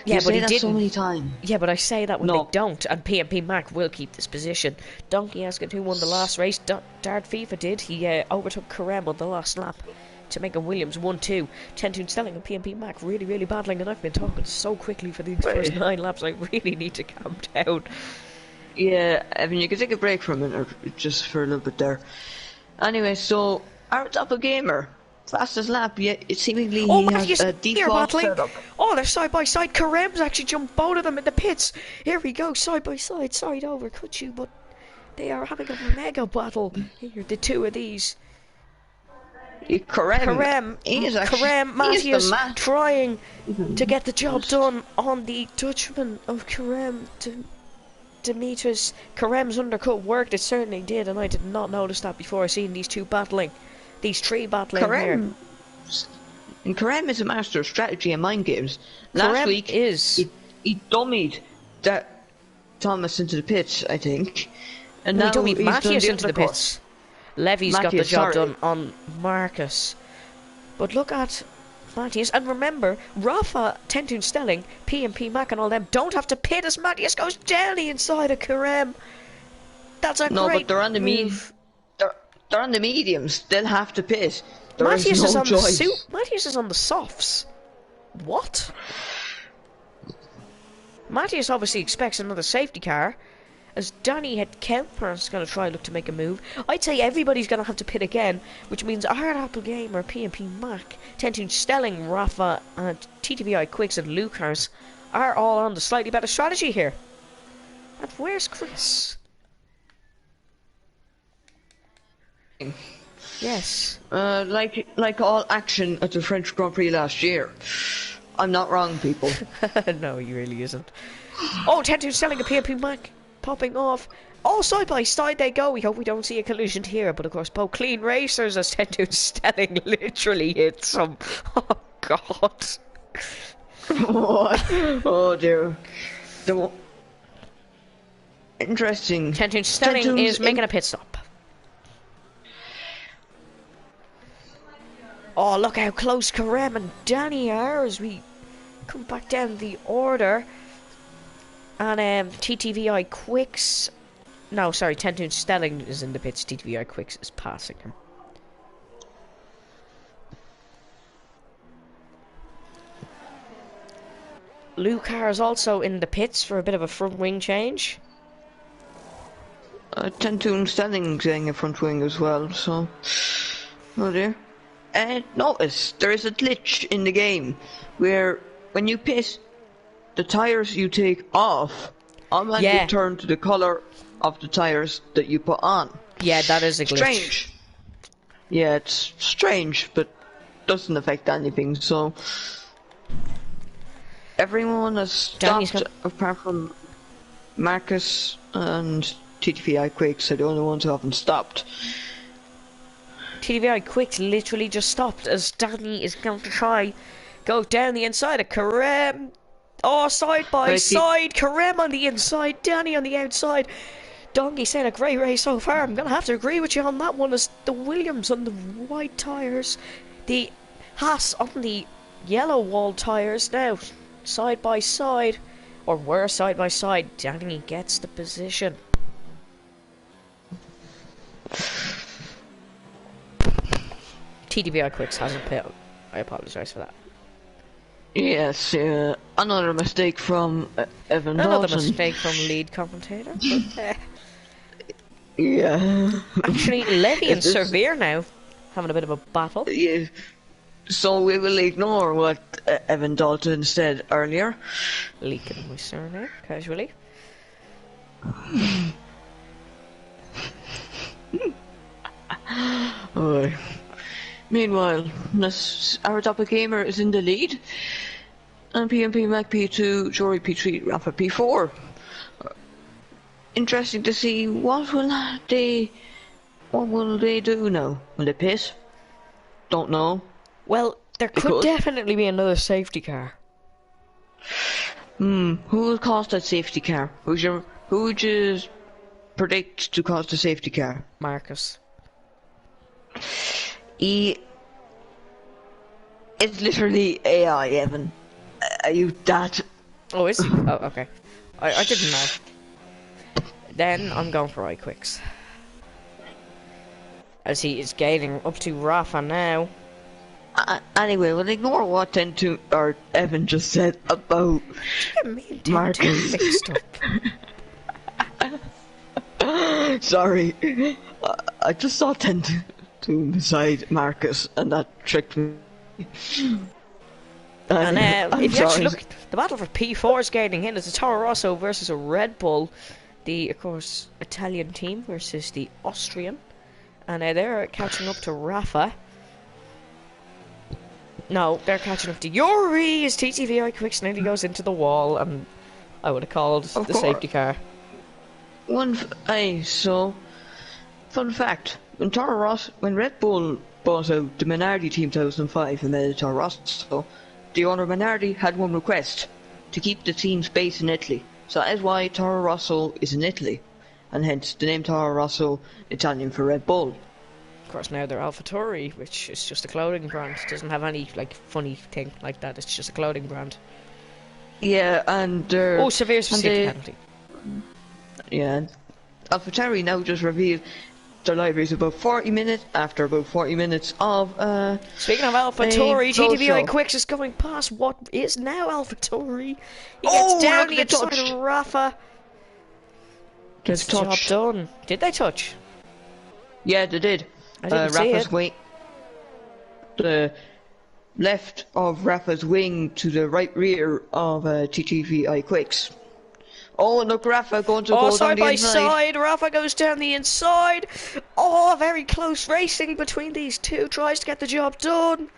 Yeah, you but say he that didn't. so many times. Yeah, but I say that when No. they don't, and PMP Mac will keep this position. Donkey asking who won the last race. Dart FIFA did. He overtook Karem on the last lap to make a Williams 1-2. Tentoon Stelling and PMP Mac really, really battling, and I've been talking so quickly for these first 9 laps. I really need to calm down. Yeah, Evan, you can take a break for a minute, or just for a little bit there. Anyway, so our doppelganger, fastest lap, yeah, it seemingly he has a default setup. Oh, they're side by side. Karem's actually jumped both of them in the pits. Here we go, side by side, side over, could you? But they are having a mega battle here, the two of these. Karem, Matthias trying to get the job done on the Dutchman of Karem. Demetrius. Karem's undercut worked, it certainly did, and I did not notice that before I seen these two battling. These three battling here. And Karem is a master of strategy and mind games. Last week, he dummied that Thomas into the pits, I think. And now he dummied Matthias into the pits. Levy's got the job done on Marcus. But look at Matthias, and remember, Rafa, Tentoon Stelling, PMP Mac and all them don't have to pit as Matthias goes down the inside of Karem. That's a great but they're on the move. They're on the mediums. They'll have to pit. Matthias is on the suit. Matthias is on the softs. What? Matthias obviously expects another safety car. As Danny had Kemper is going to try look to make a move. I'd say everybody's going to have to pit again, which means Hard Apple Gamer, PMP Mac, Tentoon Stelling, Rafa, and TTBI Quicks and Lucas are all on the slightly better strategy here. And where's Chris? Yes. Like all action at the French Grand Prix last year. I'm not wrong, people. No, he really isn't. Oh, Tentoon Stelling and PMP Mac popping off. All side by side they go. We hope we don't see a collision here, but of course both clean racers as Tentoon Stelling literally hits him. Oh god. What? Oh dear. Interesting. Tentoon Stelling is making a pit stop. Oh, look how close Karem and Danny are as we come back down the order. And TTVI Quicks. No, sorry, Tentoon Stelling is in the pits. TTVI Quicks is passing him. Lucar is also in the pits for a bit of a front wing change. Tentoon Stelling getting a front wing as well, so. Oh dear. And notice there is a glitch in the game where when you pit, the tires you take off automatically turn to the colour of the tires that you put on. Yeah, that is a glitch. Strange. Yeah, it's strange, but doesn't affect anything, so everyone has stopped apart from Marcus and TTVI Quicks are the only ones who haven't stopped. TTVI Quicks literally just stopped as Danny is going to try go down the inside of Karem. Oh, side by side, Karem on the inside, Danny on the outside. Donkey saying a great race so far. I'm going to have to agree with you on that one as the Williams on the white tyres, the Haas on the yellow wall tyres now, side by side, or were side by side. Danny gets the position. TDBI Quicks hasn't pit. I apologise for that. Yes, another mistake from Evan Dalton. Another mistake from lead commentator. But, yeah. Actually, Levy and Severe now having a bit of a battle. Yeah. So we will ignore what Evan Dalton said earlier. Leaking my surname casually. Oh. Meanwhile, our doppelganger is in the lead, and PMP Mac P2, Jory P3, Rafa P4. Interesting to see what will they do now? Will they pit? Don't know. Well, there could definitely be another safety car. Who will cause that safety car? Who would you predict to cause the safety car? Marcus. It's literally AI, Evan. Are you that? Oh, is he? Oh, okay. I didn't know. Then I'm going for iQuicks. As he is gaining up to Rafa now. Anyway, we'll ignore what Evan just said about Marcus. Mixed up. Sorry, I just saw 10-2 beside Marcus, and that tricked me. And if you actually look, the battle for P4 is gaining in. It's a Toro Rosso versus a Red Bull, the of course Italian team versus the Austrian, and they're catching up to Rafa. No, they're catching up to Yuri as TTV iQuicks nearly goes into the wall, and I would have called the safety car. So, fun fact, when Red Bull bought out the Minardi team 2005 and made it Toro Rosso, the owner Minardi had one request, to keep the team's base in Italy. So that is why Toro Rosso is in Italy, and hence the name Toro Rosso, Italian for Red Bull. Of course, now they're AlphaTauri, which is just a clothing brand. It doesn't have any funny thing like that. It's just a clothing brand. Yeah, and Severe's received a penalty. Yeah, AlphaTauri now just revealed their libraries about 40 minutes of Speaking of AlphaTauri, TTV iQuicks is going past what is now AlphaTauri. He gets down the inside of Rafa. Gets the job done. Did they touch? Yeah, they did. I didn't see Rafa's it. wing, the left of Rafa's wing to the right rear of TTV iQuicks. Oh, look, Rafa going to go down the inside. Side by side, Rafa goes down the inside. Oh, very close racing between these two. Tries to get the job done.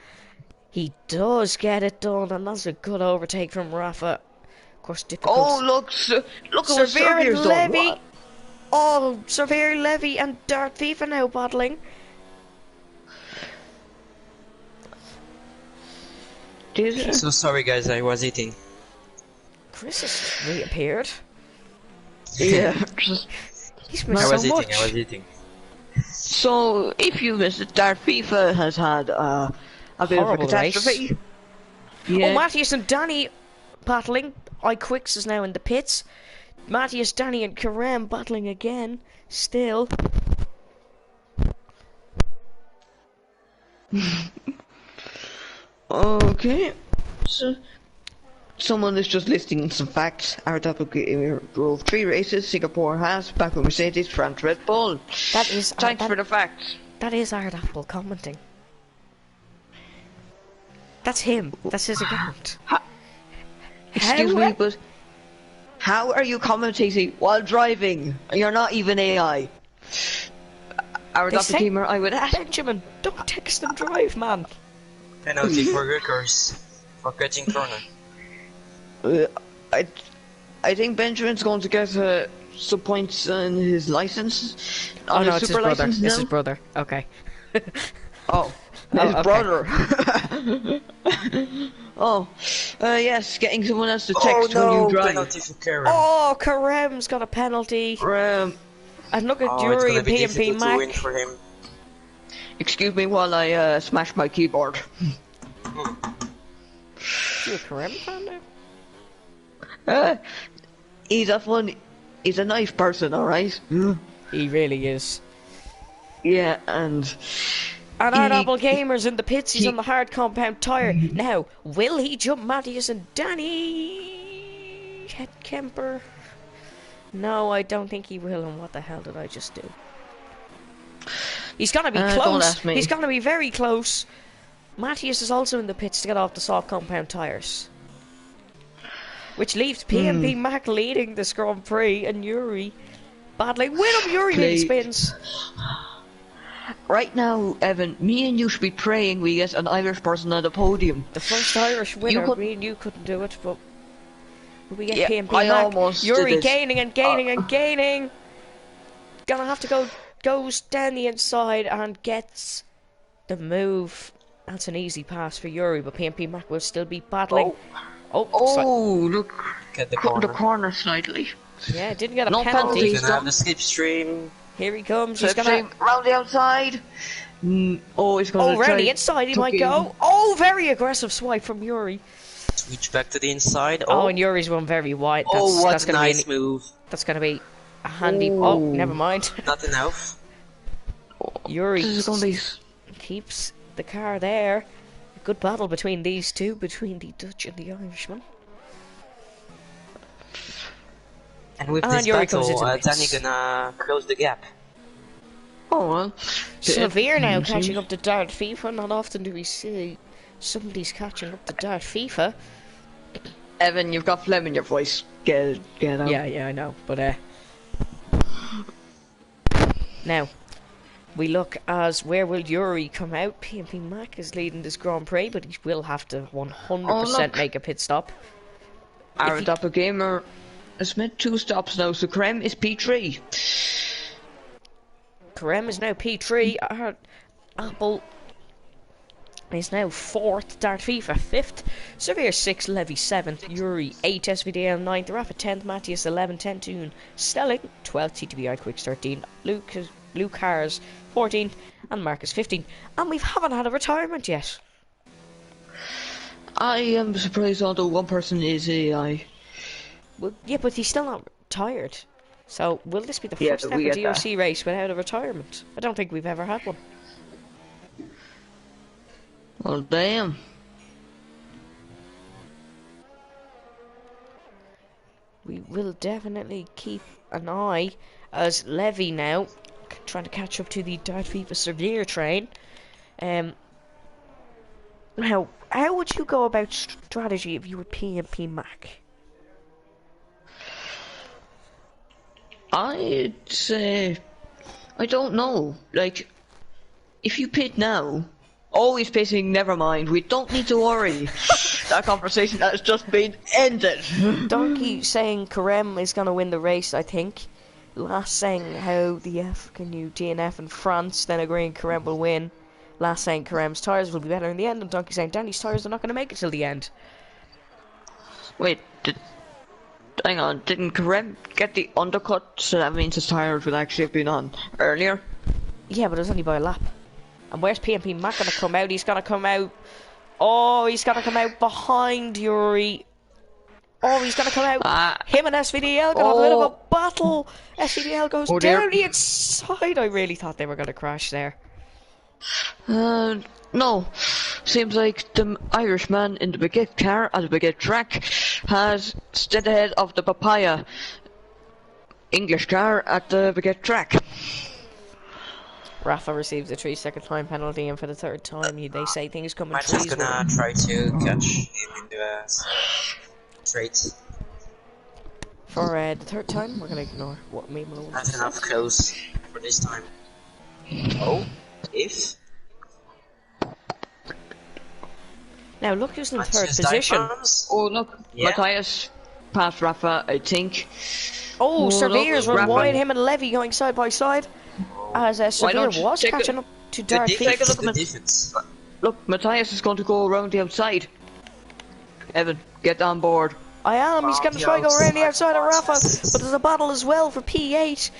He does get it done, and that's a good overtake from Rafa. Of course, difficult. Oh, look at what Servir's done. What? Oh, Servier, Levy, and Dart FIFA now battling. So sorry, guys, I was eating. Chris has reappeared. Yeah, he's missed so much. I was eating. So, if you missed it, Dart FIFA has had a bit of a catastrophe. Race. Yeah. Oh, Matthias and Danny battling. iQuicks is now in the pits. Matthias, Danny, and Karam battling again. Still. Okay. So, someone is just listing some facts. Our double drove 3 races: Singapore, Haas, Baku, Mercedes, France, Red Bull. That is. Thanks for the facts. That is our Apple commenting. That's him. That's his account. Excuse me, but how are you commentating while driving? You're not even AI. Our Dr. Gamer, I would ask. Benjamin, don't text and drive, man. Penalty for Rickers for cutting corner. I think Benjamin's going to get some points on his license. Oh no, it's his brother. It's his brother. Okay. Oh, his brother. Oh, yes, getting someone else to text when you drive. Penalty for Karam. Oh, Karam's got a penalty. And look at Yuri and PMP Mac. Win for him. Excuse me while I smash my keyboard. You a Karam fan now? He's a nice person, alright? He really is. Yeah, and our Apple Gamer's in the pits, he's on the hard compound tyre. Now, will he jump Matthias and Danny? Het Kemper? No, I don't think he will, and what the hell did I just do? He's gonna be close. Don't ask me. He's gonna be very close. Matthias is also in the pits to get off the soft compound tyres. Which leaves PMP Mac leading this Grand Prix and Yuri battling. Win up Yuri nearly spins. Right now, Evan, me and you should be praying we get an Irish person on the podium. The first Irish winner, me and you couldn't do it, but we get PMP I Mac. almost Yuri did it. gaining and gaining and gaining. Gonna have to goes down the inside and gets the move. That's an easy pass for Yuri, but PMP Mac will still be battling. Oh, look. Get the corner slightly. Yeah, didn't get a No penalty. Gonna have the slipstream. Here he comes. He's gonna round the outside. Oh, he's gonna round the inside. He might go. Oh, very aggressive swipe from Yuri. Switch back to the inside. Oh, and Yuri's one very wide. That's a nice move. That's gonna be a handy. Oh, never mind. Not enough. Yuri keeps the car there. A good battle between these two, between the Dutch and the Irishman. And with this battle, Danny gonna close the gap. Oh well. Severe now catching up to Dart FIFA. Not often do we see somebody's catching up to Dart FIFA. Evan, you've got phlegm in your voice. Get out. Yeah, I know. But now we look as where will Yuri come out? PMP Mac is leading this Grand Prix, but he will have to 100% make a pit stop. Our doppelganger has made 2 stops now, so Krem is P3. Krem is now P3. Our Apple is now 4th. Dart FIFA 5th. Severe 6th. Levy 7th. Yuri 8th. SVDL 9th. Rafa 10th. Matthias 11th. Tentoon Stelling 12th. TTBI Quicks 13th. Luke Harris 14th. And Marcus 15th. And we haven't had a retirement yet. I am surprised, although one person is AI. Well, yeah, but he's still not retired. So, will this be the first ever DRC race without a retirement? I don't think we've ever had one. Well, damn. We will definitely keep an eye as Levy now trying to catch up to the Dart FIFA Severe train. Now, how would you go about strategy if you were PMP Mac? I'd say, I don't know. Like, if you pit now, always pitting, never mind. We don't need to worry. That conversation has just been ended. Donkey saying Karem is going to win the race, I think. Last saying how the F can you DNF in France, then agreeing Karem will win. Last saying Karem's tyres will be better in the end, and Donkey saying Danny's tyres are not going to make it till the end. Wait, hang on, didn't Karem get the undercut, so that means his tyres would actually have been on earlier? Yeah, but it was only by a lap. And where's PMP Mac going to come out? He's going to come out... Oh, he's going to come out behind Yuri. Oh, he's going to come out. Him and SVDL going to have a bit of a battle. SVDL goes down the inside. I really thought they were going to crash there. No. Seems like the Irishman in the Baguette car at the Baguette track has stayed ahead of the Papaya English car at the Baguette track. Rafa receives a 3-second time penalty, and for the 3rd time, they say things come in threes. Martin's gonna try to catch him in the straight. For the 3rd time, we're gonna ignore what me will. That's enough close for this time. Oh, if. Now look who's in 3rd position. Oh look, Matthias past Rafa, I think. Oh, Severe's run wide, him and Levy going side by side. As Severe was catching up to Dart FIFA. Look, Matthias is going to go around the outside. Evan, get on board. I am, he's going to try to go around the outside of Rafa, but there's a battle as well for P8.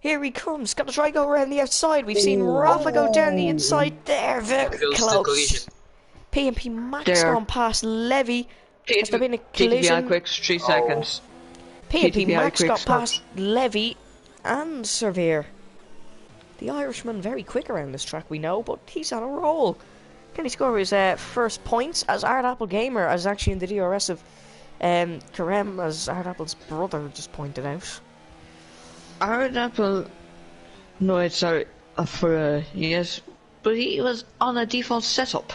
Here he comes, going to try to go around the outside. We've seen Rafa go down the inside there, very close. PMP Max gone past Levy. Has there been a collision? TTBI Quicks, 3 seconds. PMP Max got past Levy and Severe. The Irishman very quick around this track, we know, but he's on a roll. Can he score his first points as Art Apple Gamer, as actually in the DRS of Karem, as Art Apple's brother just pointed out. Art Apple, no, sorry, yes, but he was on a default setup,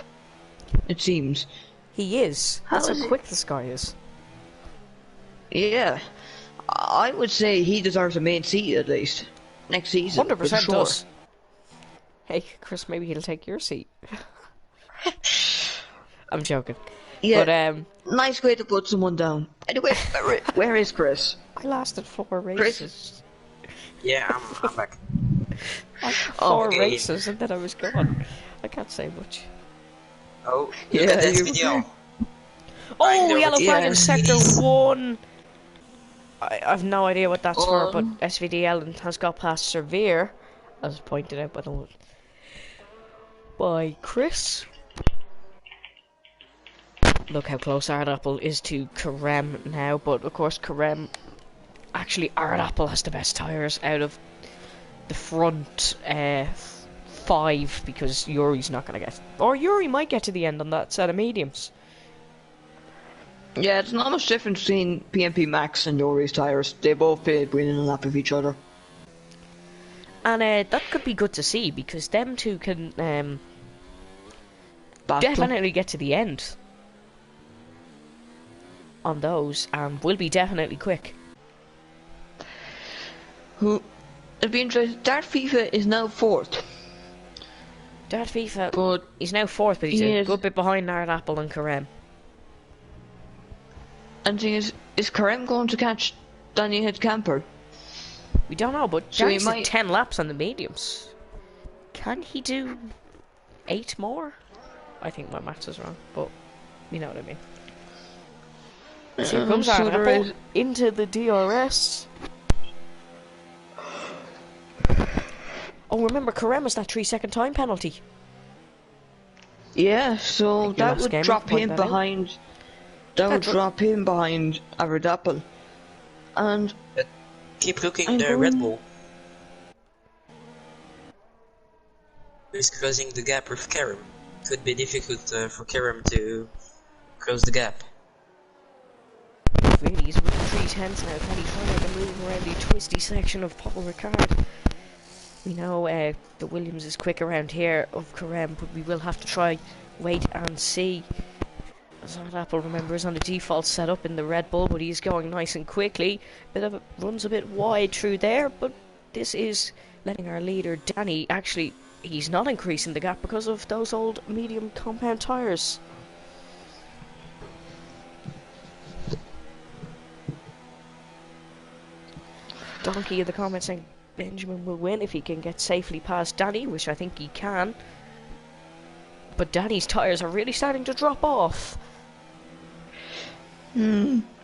it seems. He is. That's how quick this guy is. Yeah, I would say he deserves a main seat at least. Next season. 100% does. Hey, Chris, maybe he'll take your seat. I'm joking. Yeah, but, nice way to put someone down. Anyway, where is Chris? I lasted 4 races. Chris? Yeah, I'm back. 4 races and then I was gone. I can't say much. Oh, yeah, that's video. Oh, yellow flag in sector 1. I've no idea what that's for, but SVDL has got past Severe, as pointed out by Chris. Look how close Ardapple is to Karem now, but of course actually Ardapple has the best tyres out of the front 5, because Yuri's not going to get, or Yuri might get to the end on that set of mediums. Yeah, it's not much difference between PMP Max and Yuri's tyres. They both played within a lap of each other. And that could be good to see, because them two can definitely get to the end on those, and will be definitely quick. It'd be interesting. Dart FIFA is now 4th. Dart FIFA, but he's now 4th, but he's a good bit behind Ardapple and Karem. And the thing is Karem going to catch Danny Head Camper? We don't know, but so Danny's did 10 laps on the mediums. Can he do 8 more? I think my maths is wrong, but you know what I mean. So here comes Ardapple into the DRS. Oh, remember, Karem has that 3-second time penalty. Yeah, so that would drop him behind. That would drop him behind Ardapple. And keep looking the Red Bull. He's closing the gap with Karem. Could be difficult for Karem to close the gap. Really, he's with 3/10 now. Can he try to make a move around the twisty section of Paul Ricard? We know the Williams is quick around here of Karem, but we will have to try wait and see. As Ardapple, remember, is on the default setup in the Red Bull, but he's going nice and quickly. Runs a bit wide through there, but this is letting our leader Danny, actually, he's not increasing the gap because of those old medium compound tyres. Donkey in the comments saying Benjamin will win if he can get safely past Danny, which I think he can. But Danny's tyres are really starting to drop off.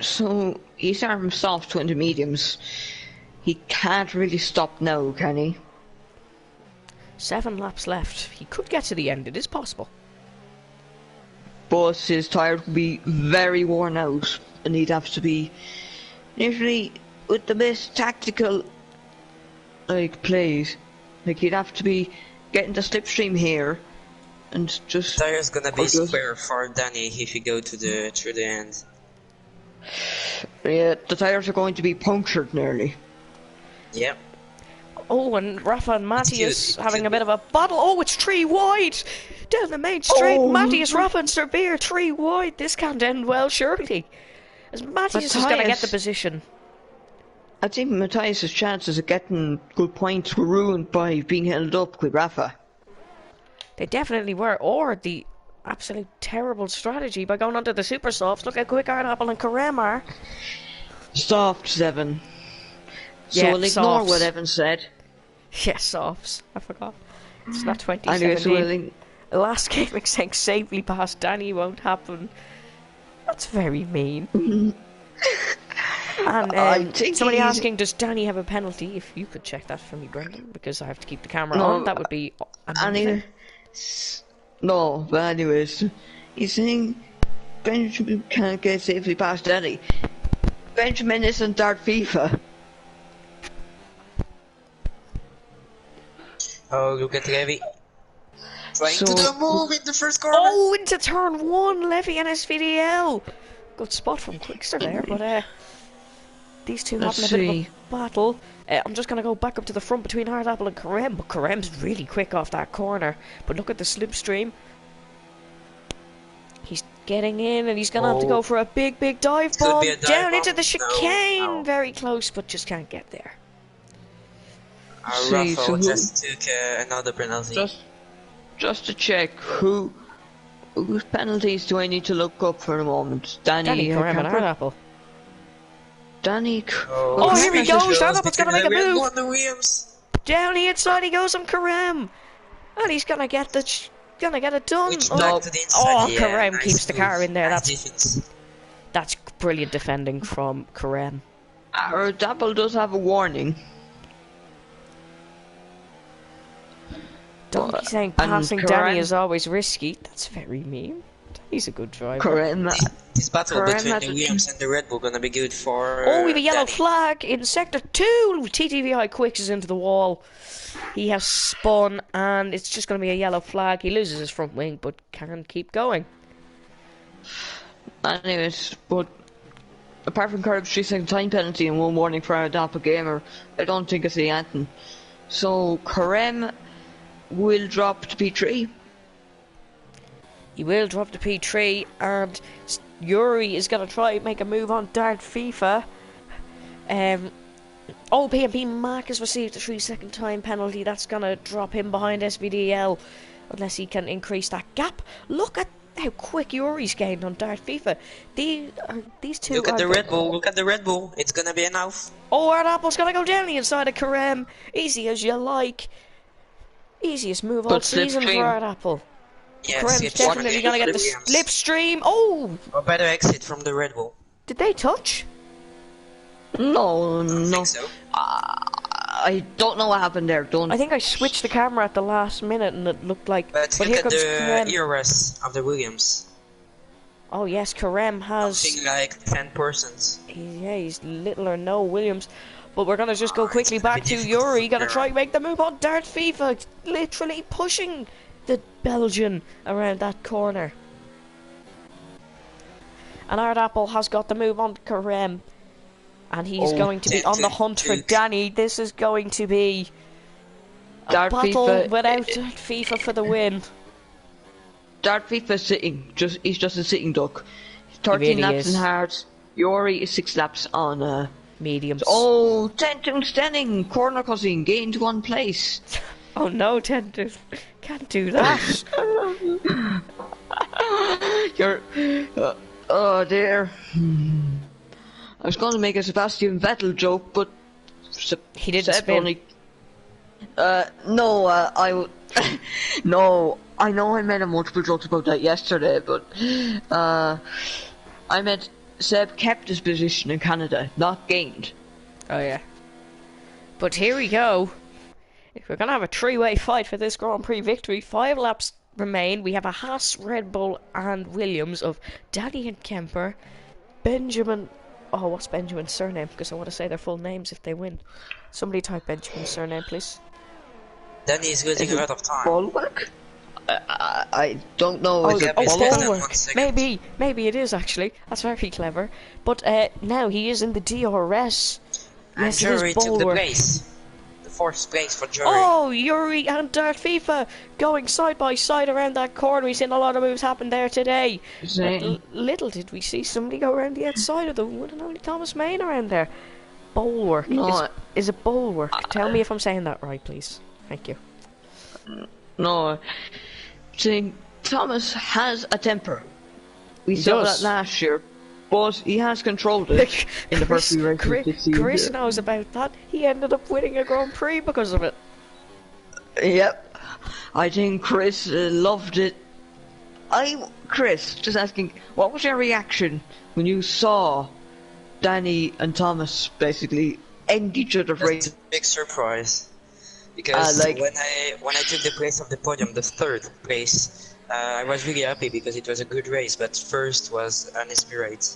So he's starting from soft to into mediums. He can't really stop now, can he? 7 laps left. He could get to the end, it is possible. But his tyre would be very worn out, and he'd have to be literally with the best tactical plays. Like, he'd have to be getting the slipstream here and just. Tire's gonna be square for Danny if he go to through the end. Yeah, the tires are going to be punctured nearly. Yep. Oh, and Rafa and Matthias having a bit of a battle. Oh, it's 3 wide down the main straight. Matthias, Rafa and Severe 3 wide. This can't end well, surely. As Matthias is going to get the position. I think Matthias' chances of getting good points were ruined by being held up with Rafa. They definitely were, or the absolute terrible strategy by going onto the super softs. Look how quick Ardapple and Karem are. Soft 7. So yeah, we'll ignore what Evan said. Yeah, softs. I forgot. It's not 2017. Anyway, so Last game saying safely past Danny won't happen. That's very mean. And somebody asking, does Danny have a penalty? If you could check that for me, Brendan, because I have to keep the camera on, that would be amazing. No, but anyways, he's saying Benjamin can't get safely past Danny. Benjamin isn't Dart FIFA. Oh, look at Levy. Trying to do a move in the first corner. Oh, into turn 1, Levy and SVDL. Good spot from Quickster there, but these two having a bit of a battle. I'm just going to go back up to the front between Ardapple and Karem, but Karem's really quick off that corner. But look at the slipstream. He's getting in, and he's going to have to go for a big dive bomb down into the chicane. No. Very close, but just can't get there. Rafa just took another penalty. Just to check, whose penalties do I need to look up for a moment? Danny Karem and Ardapple. Danny. Oh, here he goes! Ardapple's gonna make a move. Down the inside he goes on Karem, and he's gonna get it done. Karem keeps the car in there. That's brilliant defending from Karem. Our Dapple does have a warning. Don't be saying passing Danny is always risky. That's very mean. He's a good driver. This battle between the Williams and the Red Bull gonna be good for. Oh, we have a yellow Danny. flag in sector 2. TTVI quicks into the wall. He has spun, and it's just gonna be a yellow flag. He loses his front wing, but can keep going. Anyways, but apart from Curb's 3-second time penalty and 1 warning for our doppelganger, I don't think it's the anthem. So Karem will drop to P3. He will drop to P3, and Yuri is going to try and make a move on Dart FIFA. PMP Mac has received a 3-second time penalty. That's going to drop him behind SVDL, unless he can increase that gap. Look at how quick Yuri's gained on Dart FIFA. These two. Look at the Red Bull. Look at the Red Bull. It's gonna be enough. Oh, our Apple's gonna go down the inside of Karem. Easy as you like. Easiest move all season for our Apple. Yes, Karem's definitely gonna get the slipstream. Oh! A better exit from the Red Bull. Did they touch? No. I think so. I don't know what happened there. I think I switched the camera at the last minute and it looked like. But here look at comes the Karem. ERS of the Williams. Oh yes, Karem has. Something like 10%. He's little or no Williams. But we're gonna just go quickly back to Yuri. Gonna try and make the move on Dart FIFA. Literally pushing the Belgian around that corner. And Art Apple has got the move on Karem. And he's going to be on the hunt for Danny. This is going to be a Dart battle FIFA, without FIFA for the win. Dart FIFA sitting. He's just a sitting duck. 13 laps in hards. Yuri is 6 laps on mediums. Oh, Tentu Stenning, corner cousin, gained 1 place. Oh no, Tentu, can't do that. You're. Oh dear. I was going to make a Sebastian Vettel joke, but he didn't spin. Only... no, no, I know I made multiple jokes about that yesterday, but I meant Seb kept his position in Canada, not gained. Oh yeah. But here we go. We're going to have a 3-way fight for this Grand Prix victory. 5 laps remain. We have a Haas, Red Bull and Williams of Danny and Kemper, Benjamin... Oh, what's Benjamin's surname? Because I want to say their full names if they win. Somebody type Benjamin's surname, please. Danny is losing a lot of time. Bulwark? I don't know. Oh, Bulwark. Maybe it is actually. That's very clever. But now he is in the DRS. And yes, Jury it is took the Bulwark. place. The 4th place for Jury. Oh, Yuri and Dart FIFA going side by side around that corner. We've seen a lot of moves happen there today. Little did we see somebody go around the outside of the one and only Thomas Main around there. Bulwark. No, is it Bulwark? Tell me if I'm saying that right, please. Thank you. No, saying Thomas has a temper. We saw that last year, but he has controlled it in the first few races this season. Chris knows about that. He ended up winning a Grand Prix because of it. Yep, I think Chris loved it. Chris, just asking, what was your reaction when you saw Danny and Thomas basically end each other's race? That's a big surprise. Because when I took the place of the podium, the 3rd place, I was really happy because it was a good race, but first was uninspired.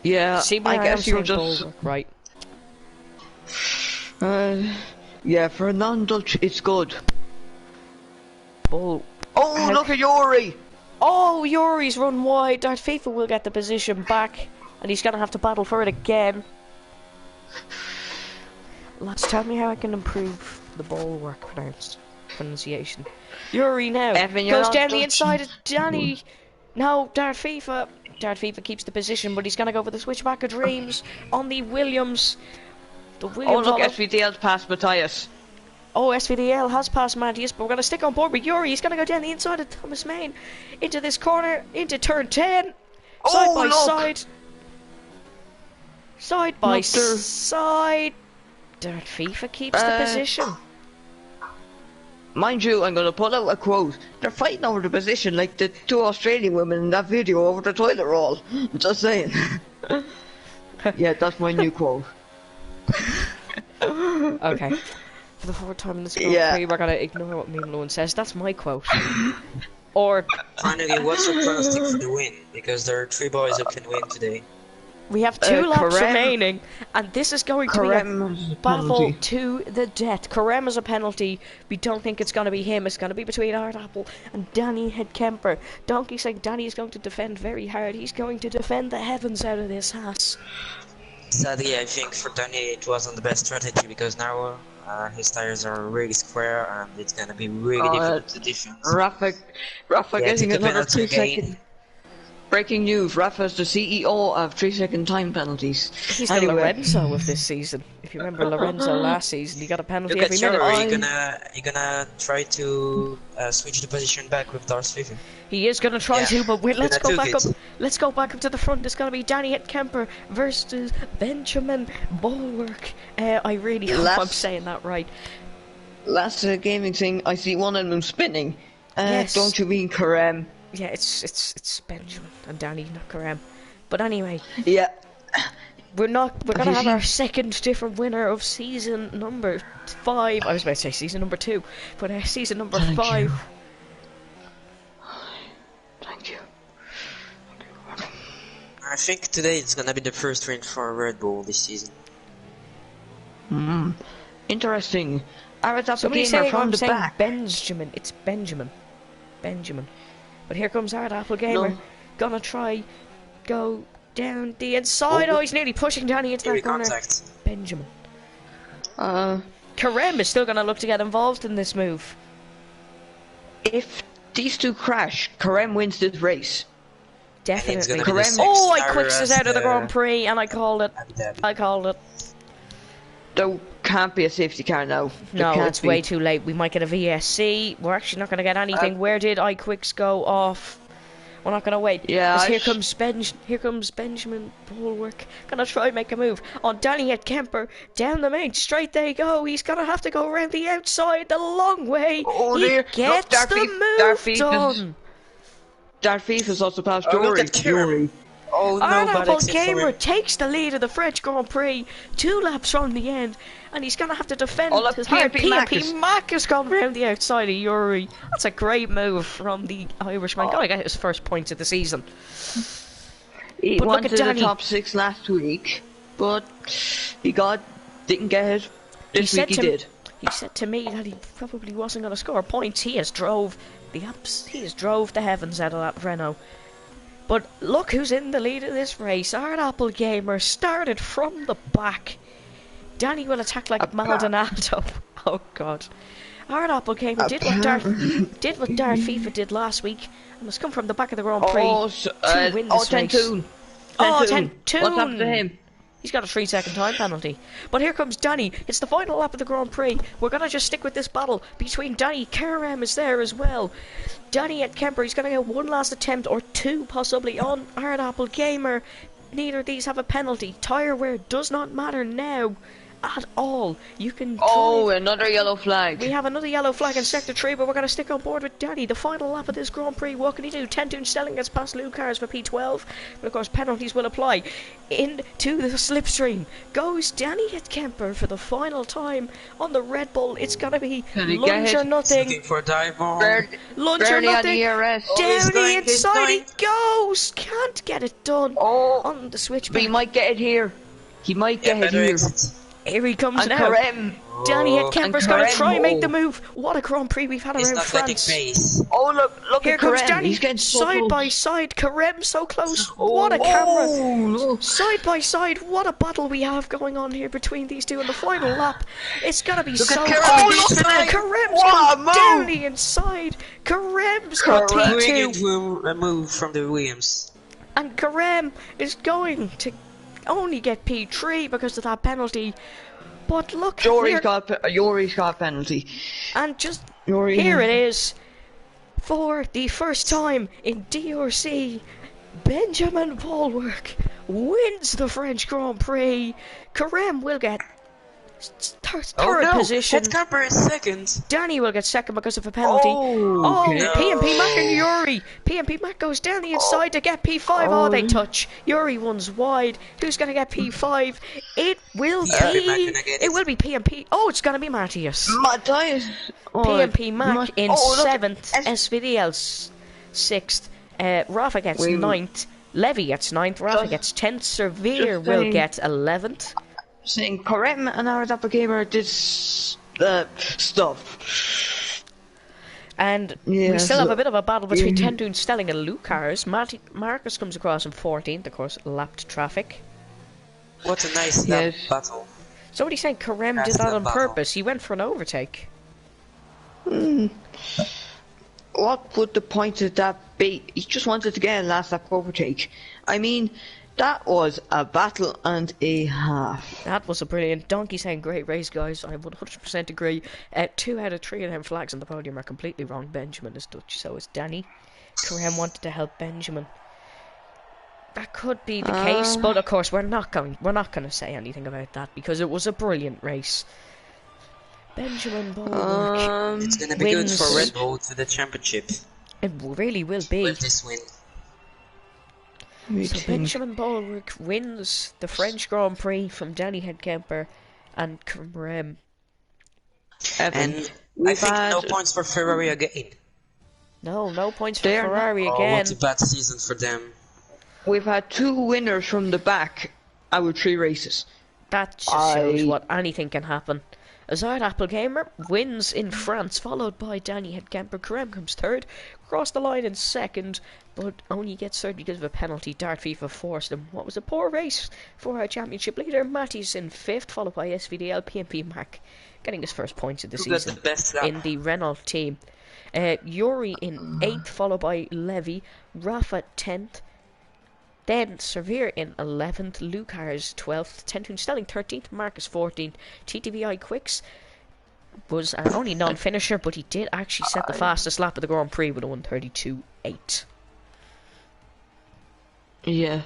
Yeah, I guess you were just... right. Yeah, for a non-Dutch, it's good. Oh, look at Yuri! Oh, Yuri's run wide. Dart FIFA will get the position back, and he's going to have to battle for it again. Lads, tell me how I can improve the Bulwark pronunciation. Yuri now goes down the inside of Danny. No, Dart FIFA. Dart FIFA keeps the position, but he's going to go for the switchback of dreams on the Williams. The Williams. Oh, look, SVDL's past Matthias. Oh, SVDL has passed Matthias, but we're going to stick on board with Yuri. He's going to go down the inside of Thomas Main into this corner, into turn 10. Side by side. Side by side. Dart FIFA keeps the position. Mind you, I'm going to put out a quote. They're fighting over the position like the 2 Australian women in that video over the toilet roll. I'm just saying. Yeah, that's my new quote. Okay. For the fourth time in this Grand Prix, we're gonna ignore what Meme Lowen says. That's my quote. Or... Finally, what's your pronostic for the win? Because there are 3 boys who can win today. We have 2 laps remaining, and this is going to be a battle to the death. Carem is a penalty. We don't think it's going to be him. It's going to be between Art Apple and Danny Headkemper. Donkey saying Danny is going to defend very hard. He's going to defend the heavens out of this Haas. Sadly, I think for Danny it wasn't the best strategy, because now his tires are really square and it's going to be really difficult to defend. Rafa getting another 2 seconds. Breaking news, Rafa's the CEO of 3-second time penalties. He's the Lorenzo of this season. If you remember Lorenzo last season, he got a penalty every minute. You're gonna try to switch the position back with Darth Vader. He is gonna try to, but wait, let's go back up. Let's go back up to the front. It's gonna be Danny Headkemper versus Benjamin Bulwark. I really hope I'm saying that right. Last gaming thing, I see one of them spinning. Yes. Don't you mean Carem? Yeah, it's Benjamin and Danny, not Carem. But anyway. Yeah. We're gonna have our second different winner of season number 5. I was about to say season number 2, but season number 5. Thank you. I think today it's gonna be the first win for Red Bull this season. Interesting. Somebody saying I'm saying Benjamin. It's Benjamin. But here comes Hard Apple Gamer. No. Gonna try go down the inside. Oh, he's nearly pushing Danny into that corner. Benjamin. Carem is still gonna look to get involved in this move. If these 2 crash, Carem wins this race. Definitely. Oh, I quicks us out of the Grand Prix, and I called it. There can't be a safety car now. No, it's way too late. We might get a VSC. We're actually not going to get anything. Where did iQuicks go off? We're not going to wait. Yeah. Here comes Benjamin Bulwark. Gonna try and make a move on Danny Headkemper. Down the main straight they go. He's gonna have to go around the outside the long way. Oh, he gets the move done. Darth is also past Jory. Oh no, Apple Gamer takes the lead of the French Grand Prix 2 laps from the end, and he's gonna have to defend his hard PMP Mac has gone round the outside of Yuri. That's a great move from the Irishman. Gotta get his first points of the season. He wanted the top 6 last week, but he didn't get it. This week he did. He said to me that he probably wasn't gonna score points. He has drove the heavens out of that Renault. But look who's in the lead of this race. Hard Apple Gamer started from the back. Danny will attack like Maldonado. Oh god. Hard Apple Gamer did what Darth FIFA did last week and has come from the back of the Grand Prix to win this race. Tentoon. What's happened to him? He's got a 3-second time penalty. But here comes Danny. It's the final lap of the Grand Prix. We're going to just stick with this battle between Danny. Carem is there as well. Danny Headkemper, he's going to get 1 last attempt, or 2 possibly, on Hard Apple Gamer. Neither of these have a penalty. Tyre wear does not matter now at all. You can another yellow flag. We have another yellow flag in Sector 3, but we're going to stick on board with Danny. The final lap of this Grand Prix, what can he do? Tentoon Stelling gets past Luke Cars for P12, but of course penalties will apply. Into the slipstream goes Danny Headkemper for the final time on the Red Bull. It's going to be lunge or nothing. Looking for a dive bomb. Lunge or nothing. Down the inside he goes. Can't get it done on the switchback. But he might get it here. He might get it here. Here he comes now. Danny Headkemper's going to try and make the move. What a Grand Prix we've had around France. Oh, look here at comes Carem. Danny. He's getting side by side. Carem so close. What a camera. Side by side. What a battle we have going on here between these two in the final lap. It's going to be so close. Carem's going down the inside. Carem's got T2. A move from the Williams. And Carem is going to only get P3 because of that penalty. But look, Yuri's got penalty. And just here it is. For the first time in DRC, Benjamin Bulwark wins the French Grand Prix. Carem will get Third position. Headcamper is second. Danny will get second because of a penalty. PMP Mac and Yuri. PMP Mac goes down the inside to get P5. Oh, they touch. Yuri runs wide. Who's going to get P5? It will be. It will be PMP. Oh, it's going to be Matthias. PMP Mac in 7th. SVDL 6th. Rafa gets 9th. Levy gets 9th. Rafa gets 10th. Severe will get 11th. Saying Karem and our Doppelganger did stuff. And we still have a bit of a battle between Tendun Stelling and Lucas. Marcus comes across in 14th, of course, lapped traffic. What a nice lap battle. Somebody saying Karem did that on purpose. He went for an overtake. What would the point of that be? He just wanted to get a last lap overtake. I mean, that was a battle and a half. That was a brilliant. Donkey saying great race, guys. I 100% agree. 2 out of 3 of them flags on the podium are completely wrong. Benjamin is Dutch, so is Danny. Karem wanted to help Benjamin. That could be the case, but of course we're not going to say anything about that because it was a brilliant race. Benjamin Bulwark it's going to be good for Red Bull to the championship. It really will be. With this win. So Benjamin Bulwark wins the French Grand Prix from Danny Headcamper and Karem. And I think no points for Ferrari again. No points for Ferrari again. What a bad season for them. We've had 2 winners from the back out of 3 races. That just shows what anything can happen. Azard Applegamer wins in France, followed by Danny Headcamper. Karem comes 3rd, crossed the line in 2nd, but only gets 3rd because of a penalty. Dart FIFA forced him. What was a poor race for our championship leader. Matty's in 5th, followed by SVDL. PMP Mac getting his first points of the season in the Renault team. Yuri in 8th, followed by Levy. Rafa 10th. Then Severe in 11th, Lucas 12th, Tentun Stelling 13th, Marcus 14th, TTVI Quicks was an only non-finisher, but he did actually set the fastest lap of the Grand Prix with a 1:32.8. Yeah.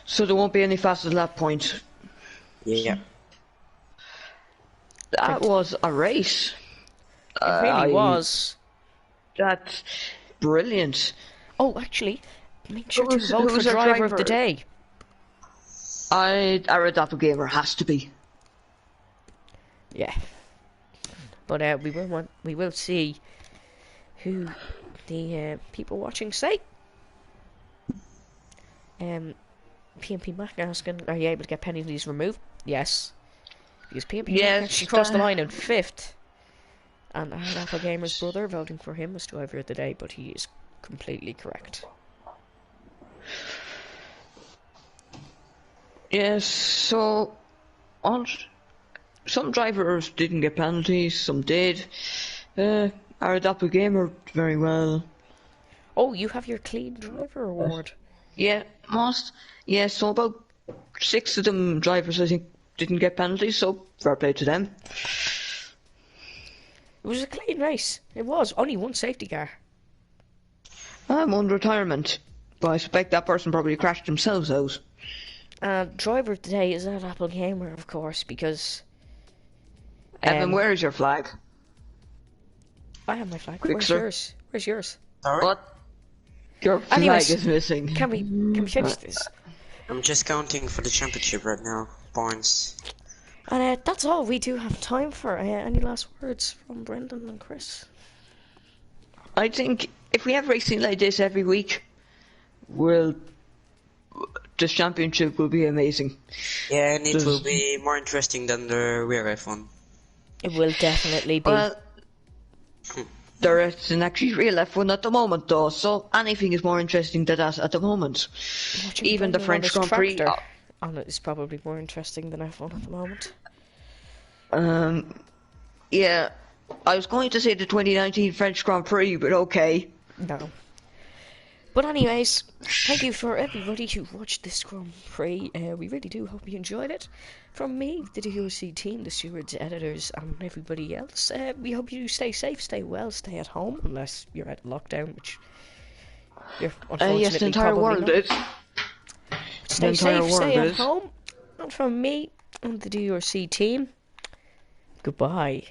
So there won't be any fastest lap point. Yeah. That was a race. It really was. That's brilliant. Oh, actually, make sure to vote for driver of the day. Our Doppelganger has to be. Yeah. But we will see who the people watching say. PMP Mac asking, are you able to get penalties removed? Yes. Because PMP Mac actually crossed the line in 5th. And I had Alpha Gamer's brother voting for him as driver of the day, but he is completely correct. Yes, so some drivers didn't get penalties, some did. Our Doppelganger very well. Oh, you have your clean driver award. Yeah, most. Yeah, so about 6 of them drivers I think didn't get penalties, so fair play to them. It was a clean race. It was. Only one safety car. I'm on retirement, but I suspect that person probably crashed themselves out. Driver of the day is that Apple Gamer, of course, because... Evan, where is your flag? I have my flag. Where's yours? Where's yours? Sorry? What? Your flag is missing. Can we finish this? I'm just counting for the championship right now. Points. And that's all we do have time for. Any last words from Brendan and Chris? I think if we have racing like this every week, this championship will be amazing. Yeah, and it will be more interesting than the rear F1. It will definitely be. Well, there isn't actually real F1 at the moment, though, so anything is more interesting than that at the moment. Even the French Grand Prix on it is probably more interesting than F1 at the moment. Yeah, I was going to say the 2019 French Grand Prix, but okay. No. But anyways, thank you for everybody who watched this Grand Prix. We really do hope you enjoyed it. From me, the DRC team, the stewards, editors, and everybody else, we hope you stay safe, stay well, stay at home, unless you're at lockdown, which you're unfortunately yes, the entire world is. Stay safe, stay at home. And from me and the DRC team, Goodbye.